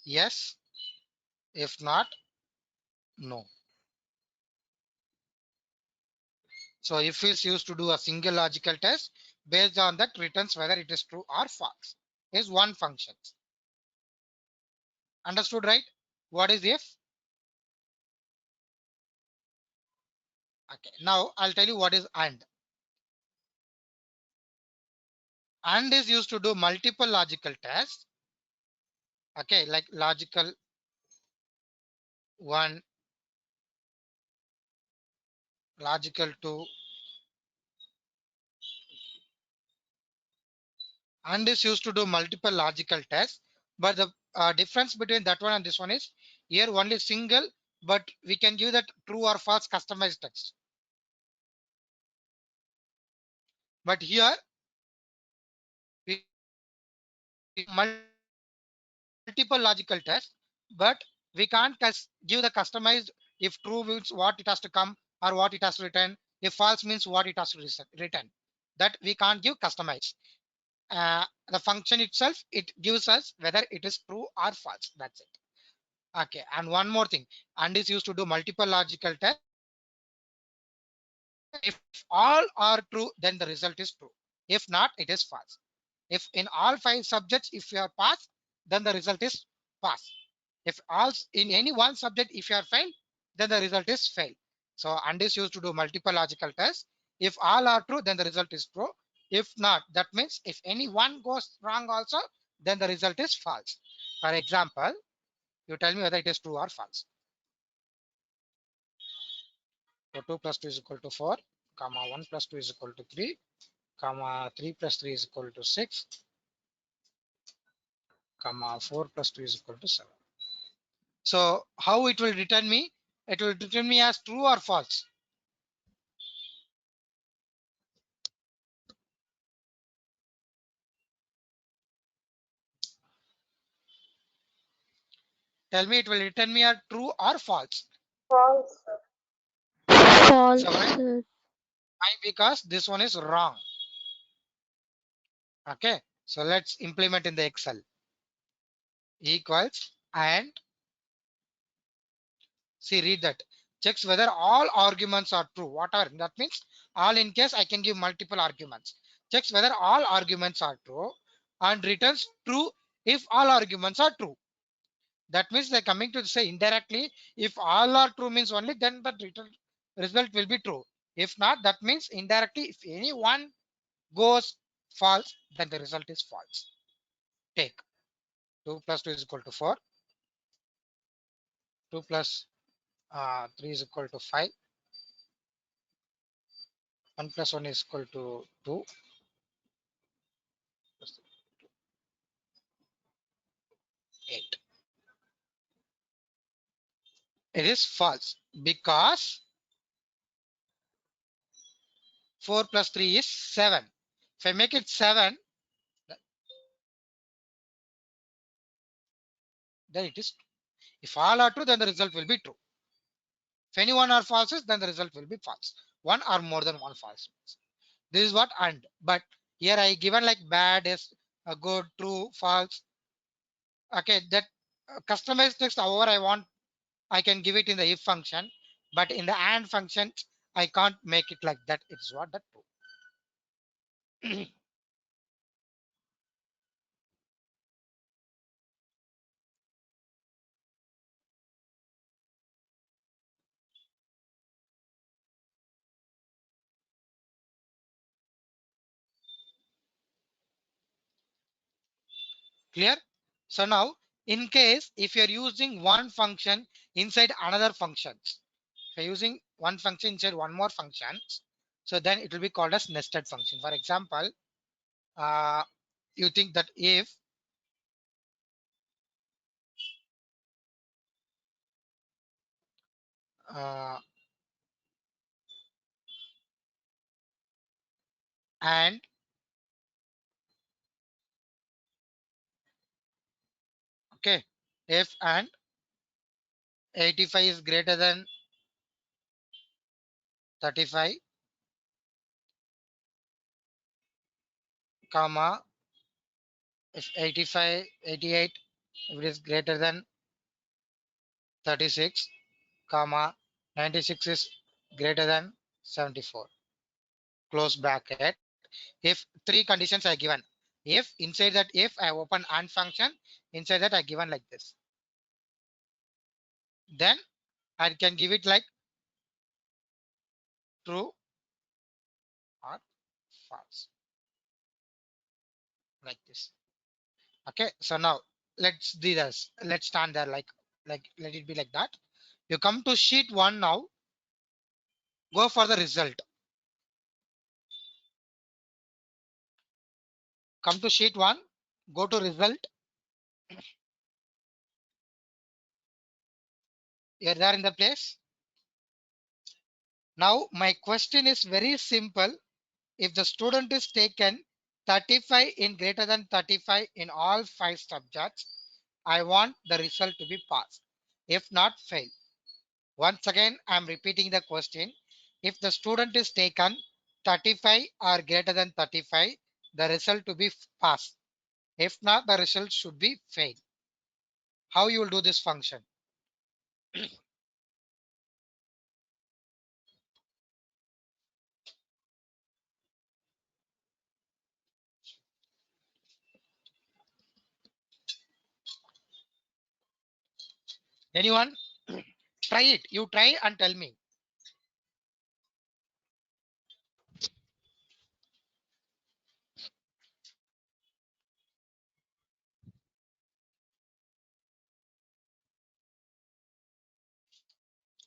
Yes. If not, no. So if is used to do a single logical test, based on that returns whether it is true or false. Is one function. Understood, right? What is if? Okay. Now I'll tell you what is and. And is used to do multiple logical tests. Okay, like logical 1, logical 2, and is used to do multiple logical tests. But the difference between that one and this one is here only single, but we can give that true or false customized text. But here we multiple logical tests, but we can't give the customized if true means what it has to come or what it has to return. If false means what it has to return. That we can't give customized. The function itself, it gives us whether it is true or false. That's it. Okay, and one more thing, and is used to do multiple logical tests. If all are true, then the result is true. If not, it is false. If in all 5 subjects, if you are pass, then the result is pass. If all in any one subject, if you are fail, then the result is fail. So and is used to do multiple logical tests. If all are true, then the result is true. If not, that means if any one goes wrong also, then the result is false. For example, you tell me whether it is true or false. So 2 plus 2 is equal to 4, comma 1 plus 2 is equal to 3, comma 3 plus 3 is equal to 6, comma 4 plus 2 is equal to 7. So how it will return me? It will return me as true or false. Tell me, it will return me as true or false. False. False. So why? Because this one is wrong. Okay. So let's implement in the Excel. Equals and see, read that. Checks whether all arguments are true. What are that means? All in case I can give multiple arguments. Checks whether all arguments are true and returns true if all arguments are true. That means they're coming to say indirectly, if all are true means only then the return result will be true. If not, that means indirectly, if any one goes false, then the result is false. Take 2 plus 2 is equal to 4. 2 plus 3 is equal to 5. 1 plus 1 is equal to 2. Plus 8. It is false because 4 plus 3 is 7. If I make it 7, then it is true. If all are true, then the result will be true. If any one are falses, then the result will be false. One or more than one false. This is what and. But here I given like bad is a good, true, false. Okay, that customized text, however I want, I can give it in the if function, but in the and function, I can't make it like that. It's what that true. Clear? So now, in case if you're using one function inside another functions, if you're using one function inside one more function, so then it will be called as nested function. For example, you think that if uh, and okay, if and 85 is greater than 35, comma, if 85, 88, if it is greater than 36, comma, 96 is greater than 74. Close bracket. If three conditions are given, if inside that if I open and function, inside that I given like this, then I can give it like true or false, like this. Okay, so now let's do this. Let's stand there like let it be like that. You come to sheet 1 now, go for the result. Come to sheet 1, go to result. You're there in the place. Now my question is very simple. If the student is taken 35 in greater than 35 in all 5 subjects, I want the result to be passed. If not, fail. Once again, I am repeating the question. If the student is taken 35 or greater than 35, the result to be passed. If not, the result should be fail. How you will do this function? Anyone? Try it. You try and tell me.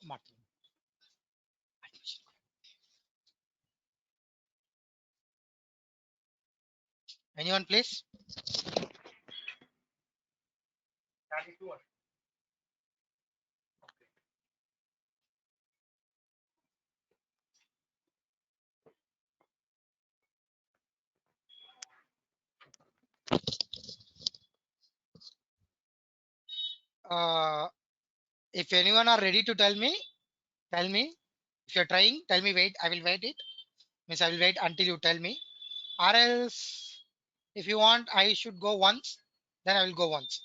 Martin. Anyone, please? Uh, if anyone are ready to tell me, tell me. If you're trying, tell me wait. I will wait it. Means I will wait until you tell me. Or else, if you want, I should go once. Then I will go once.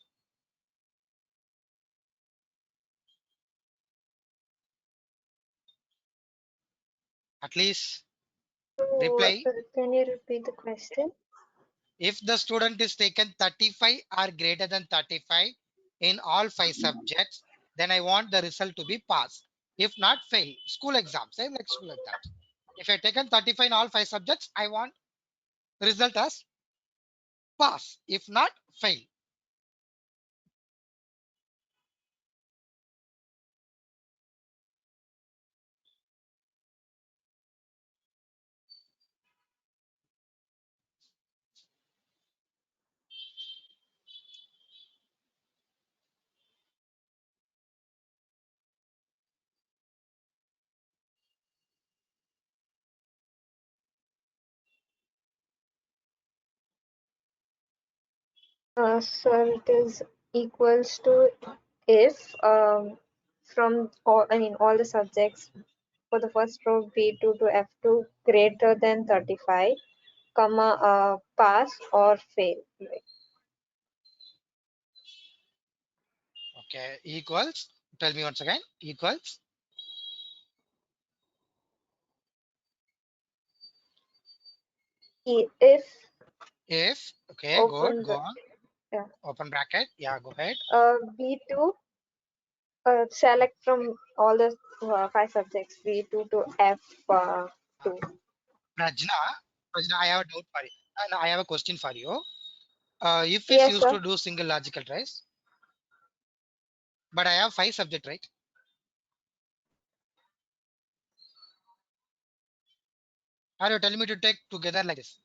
At least So, reply. can you repeat the question? If the student is taken 35 or greater than 35 in all 5 subjects, then I want the result to be pass. If not, fail. School exam, same like school like that. If I taken 35 in all 5 subjects, I want result as pass. If not, fail. So it is equals to if from all, I mean all the subjects for the first row B2 to F2 greater than 35, comma pass or fail. Like, Okay, equals. Tell me once again. Equals. if If, okay, good, open go the on. yeah, Open bracket. Yeah, go ahead. B2 select from all the 5 subjects B2 to F2. Prajna, I have a doubt for you. I have a question for you. If is Yes, used sir. to do single logical test, but I have 5 subject, right? Are you telling me to take together like this?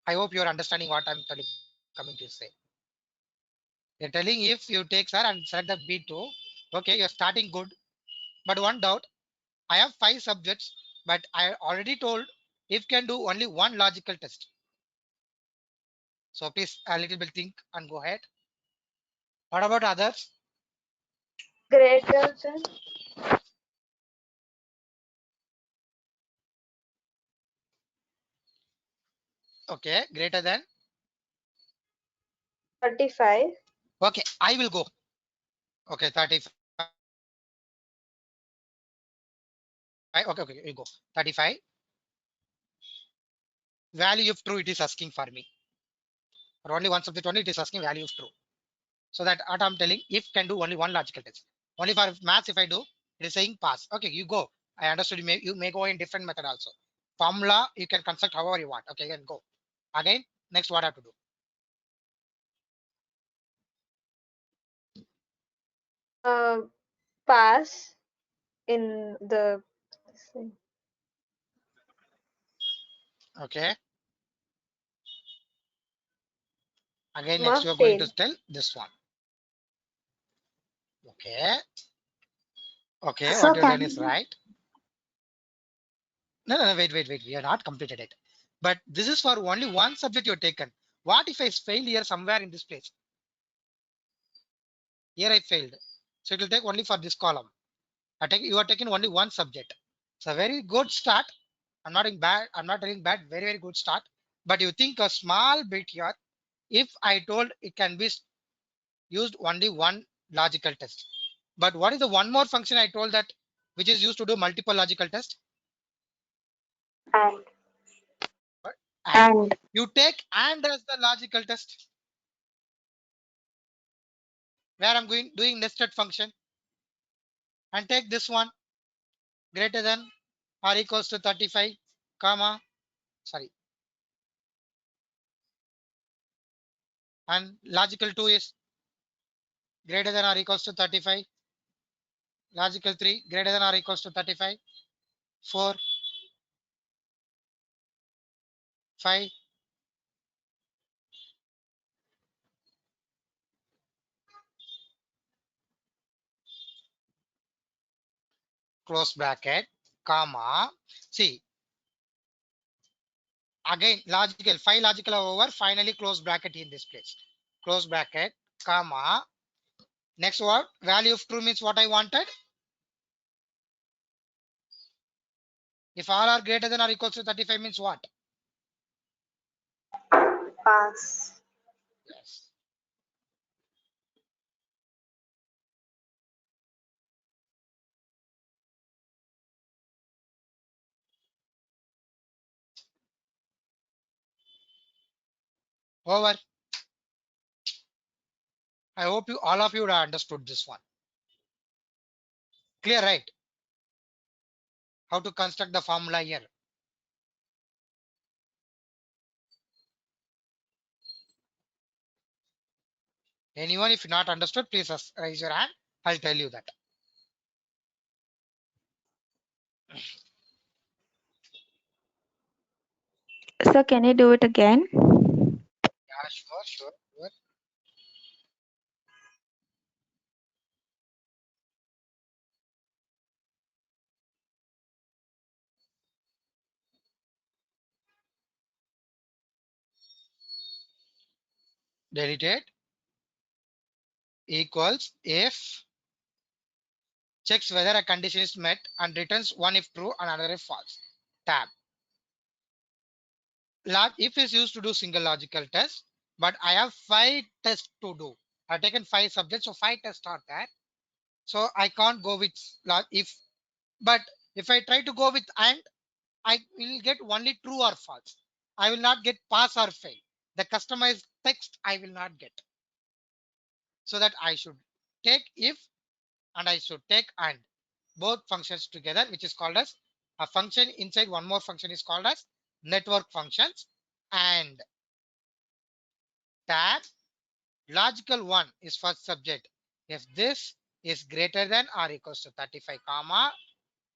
I hope you are understanding what I'm coming to say. You're telling if you take sir and select the B2, okay, you're starting good. But one doubt, I have 5 subjects, but I already told if can do only one logical test. So please a little bit think and go ahead. What about others? Greater than Okay, greater than. 35. Okay, I will go. Okay, 35. Okay, you go. 35. Value of true it is asking for me. For only one subject only it is asking value of true. So that what I'm telling, if can do only one logical test. Only for maths, if I do, it is saying pass. Okay, you go. I understood. You may go in different method also. Formula you can construct however you want. Okay, you can go. Again, next what I have to do? Pass in the Okay. Again, next mark you are going to fail. tell this one. Okay. Okay, So what you done can is right. No, wait. We are not completed it. But this is for only one subject you're taken. What if I fail here somewhere in this place? Here I failed. So it will take only for this column. You are taking only one subject. It's a very good start. I'm not in bad. I'm not doing bad. Very good start. But you think a small bit here. If I told it can be used only one logical test. But what is the one more function I told that which is used to do multiple logical test? and And and you take and as the logical test where I'm going doing nested function and take this one greater than or equals to 35 comma sorry and logical 2 is greater than or equals to 35, logical 3 greater than or equals to 35, 4, 5, close bracket, comma. See, again logical, 5 logical are over, finally close bracket in this place. Close bracket, comma. Next word, value of true means what I wanted. If all are greater than or equals to 35 means what? pass. Yes. Over. I hope you all of you have understood this one. Clear, right? How to construct the formula here. Anyone, if not understood, please raise your hand. I'll tell you that. Sir, can you do it again? Yeah, sure. Deleted equals if checks whether a condition is met and returns one if true and another if false. Tab. Log if is used to do single logical test, but I have 5 tests to do. I've taken 5 subjects, so 5 tests are there. So I can't go with log if, but if I try to go with and, I will get only true or false. I will not get pass or fail. The customized text I will not get. So that I should take if and I should take and both functions together, which is called as a function inside one more function is called as network functions, and tab logical one is first subject. If this is greater than or equals to 35 comma,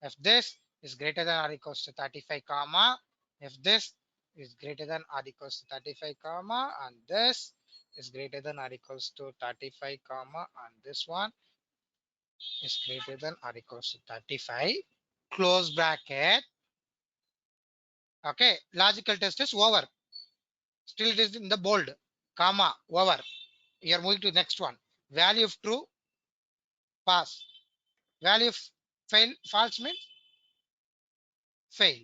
if this is greater than or equals to 35 comma, if this is greater than or equals to 35 comma, and this is greater than or equals to 35 comma, and this one is greater than or equals to 35, close bracket. Okay, logical test is over. Still it is in the bold, comma, over. You are moving to the next one. Value of true, pass. Value of fail, false means fail.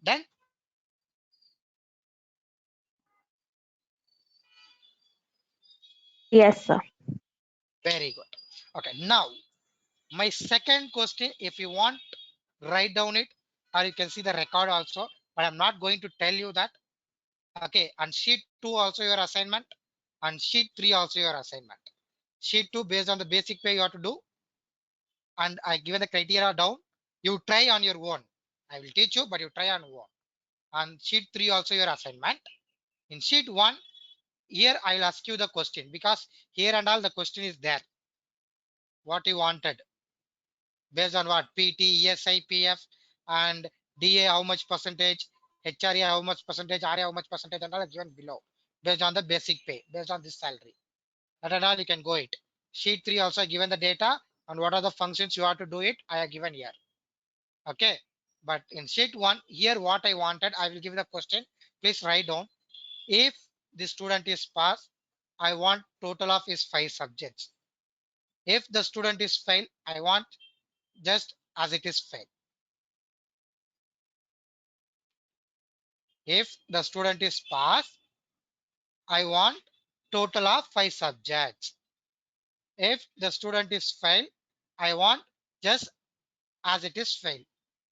Done. Yes, sir. Very good. Okay, now my second question, if you want, write down it, or you can see the record also, but I'm not going to tell you that. Okay, and sheet 2 also your assignment, and sheet 3 also your assignment. Sheet 2 based on the basic way you have to do, and I given the criteria down. You try on your own. I will teach you, but you try on your own. And sheet 3 also your assignment. In sheet 1, here I will ask you the question, because here and all the question is there. What you wanted, based on what? PT, ESI, PF, and DA how much percentage, HRA how much percentage, RA how much percentage, and all given below, based on the basic pay, based on this salary. That and all you can go it. Sheet 3 also given the data and what are the functions you have to do it, I have given here. Okay, but in sheet 1, here what I wanted, I will give the question. Please write down. If the student is passed, I want total of his 5 subjects. If the student is failed, I want just as it is failed. If the student is passed, I want total of 5 subjects. If the student is failed, I want just as it is failed.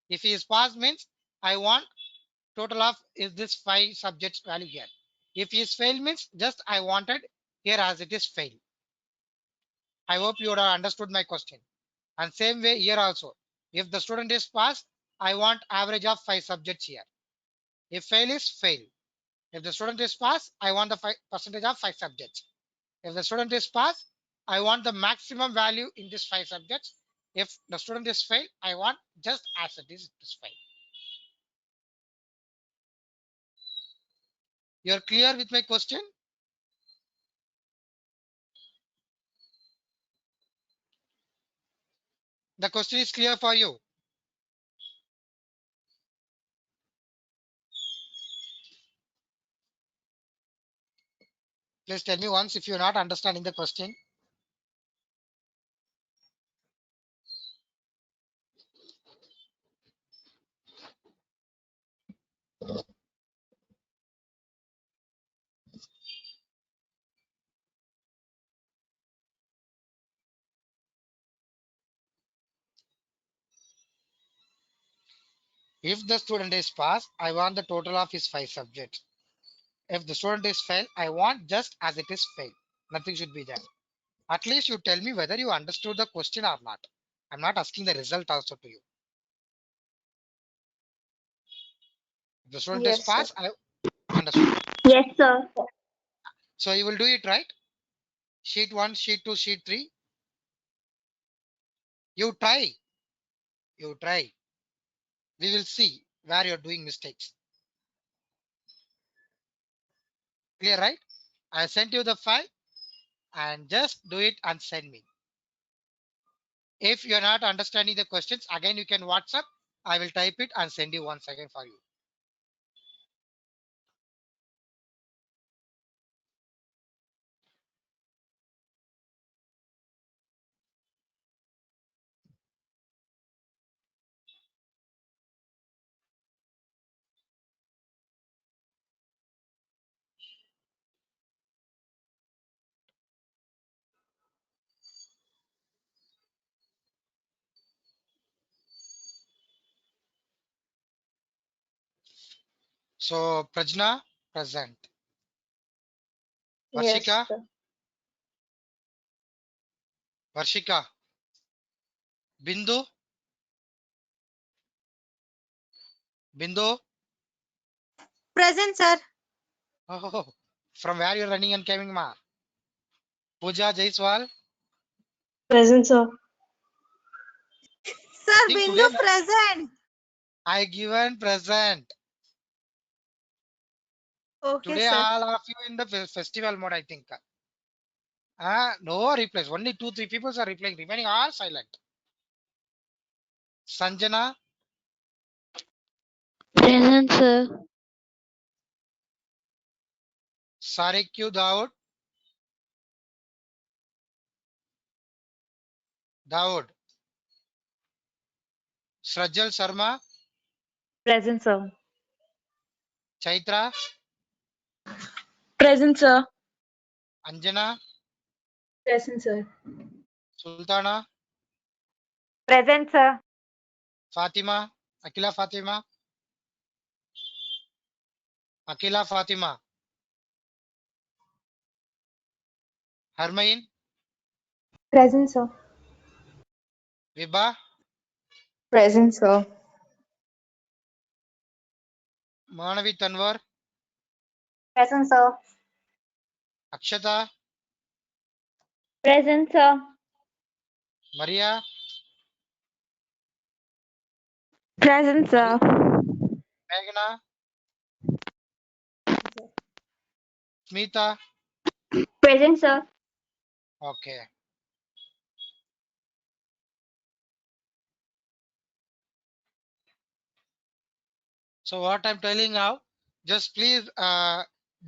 If he is passed means I want total of is this 5 subjects value here. If he is failed means just I wanted here as it is failed. I hope you would have understood my question. And same way here also. If the student is passed, I want average of 5 subjects here. If fail is fail. If the student is passed, I want the percentage of 5 subjects. If the student is passed, I want the maximum value in this 5 subjects. If the student is failed, I want just as it is failed. You're clear with my question? The question is clear for you. Please tell me once if you're not understanding the question. If the student is passed, I want the total of his 5 subjects. If the student is failed, I want just as it is failed. Nothing should be there. At least you tell me whether you understood the question or not. I'm not asking the result also to you. If the student is Yes, sir. passed, I understood. Yes, sir. So you will do it right. Sheet 1, sheet 2, sheet 3. You try. You try. We will see where you're doing mistakes. Clear, right? I sent you the file and just do it and send me. If you're not understanding the questions, again, you can WhatsApp. I will type it and send you once again for you. So Prajna, present. Yes, Varshika, sir. Varshika, Bindu? Bindu? Present, sir. Oh, from where you're running and coming, ma? Pooja Jaiswal? Present, sir. Sir, think Bindu today present. I given present. Okay, Today sir. all of you in the festival mode, I think. No replies. Only 2-3 people are replying. Remaining all silent. Sanjana? Present, sir. Sarikyu Daud? Daud. Srajal Sharma? Present, sir. Chaitra? Present, sir. Anjana? Present, sir. Sultana? Present, sir. Fatima? Akila Fatima? Akila Fatima? Harmain? Present, sir. Vibha? Present, sir. Manavi Tanwar? Present, sir. Akshata? Present, sir. Maria? Present, sir. Meghna? Smita? Present, sir. Okay. So what I'm telling now, just please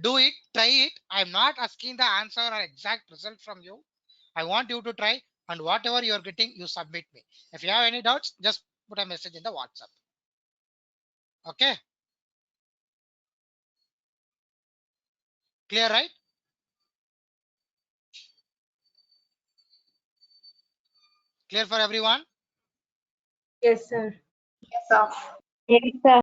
do it, try it. I'm not asking the answer or exact result from you. I want you to try, and whatever you're getting, you submit me. If you have any doubts, just put a message in the WhatsApp. Okay. Clear, right? Clear for everyone? Yes, sir. Yes, sir. Yes, sir.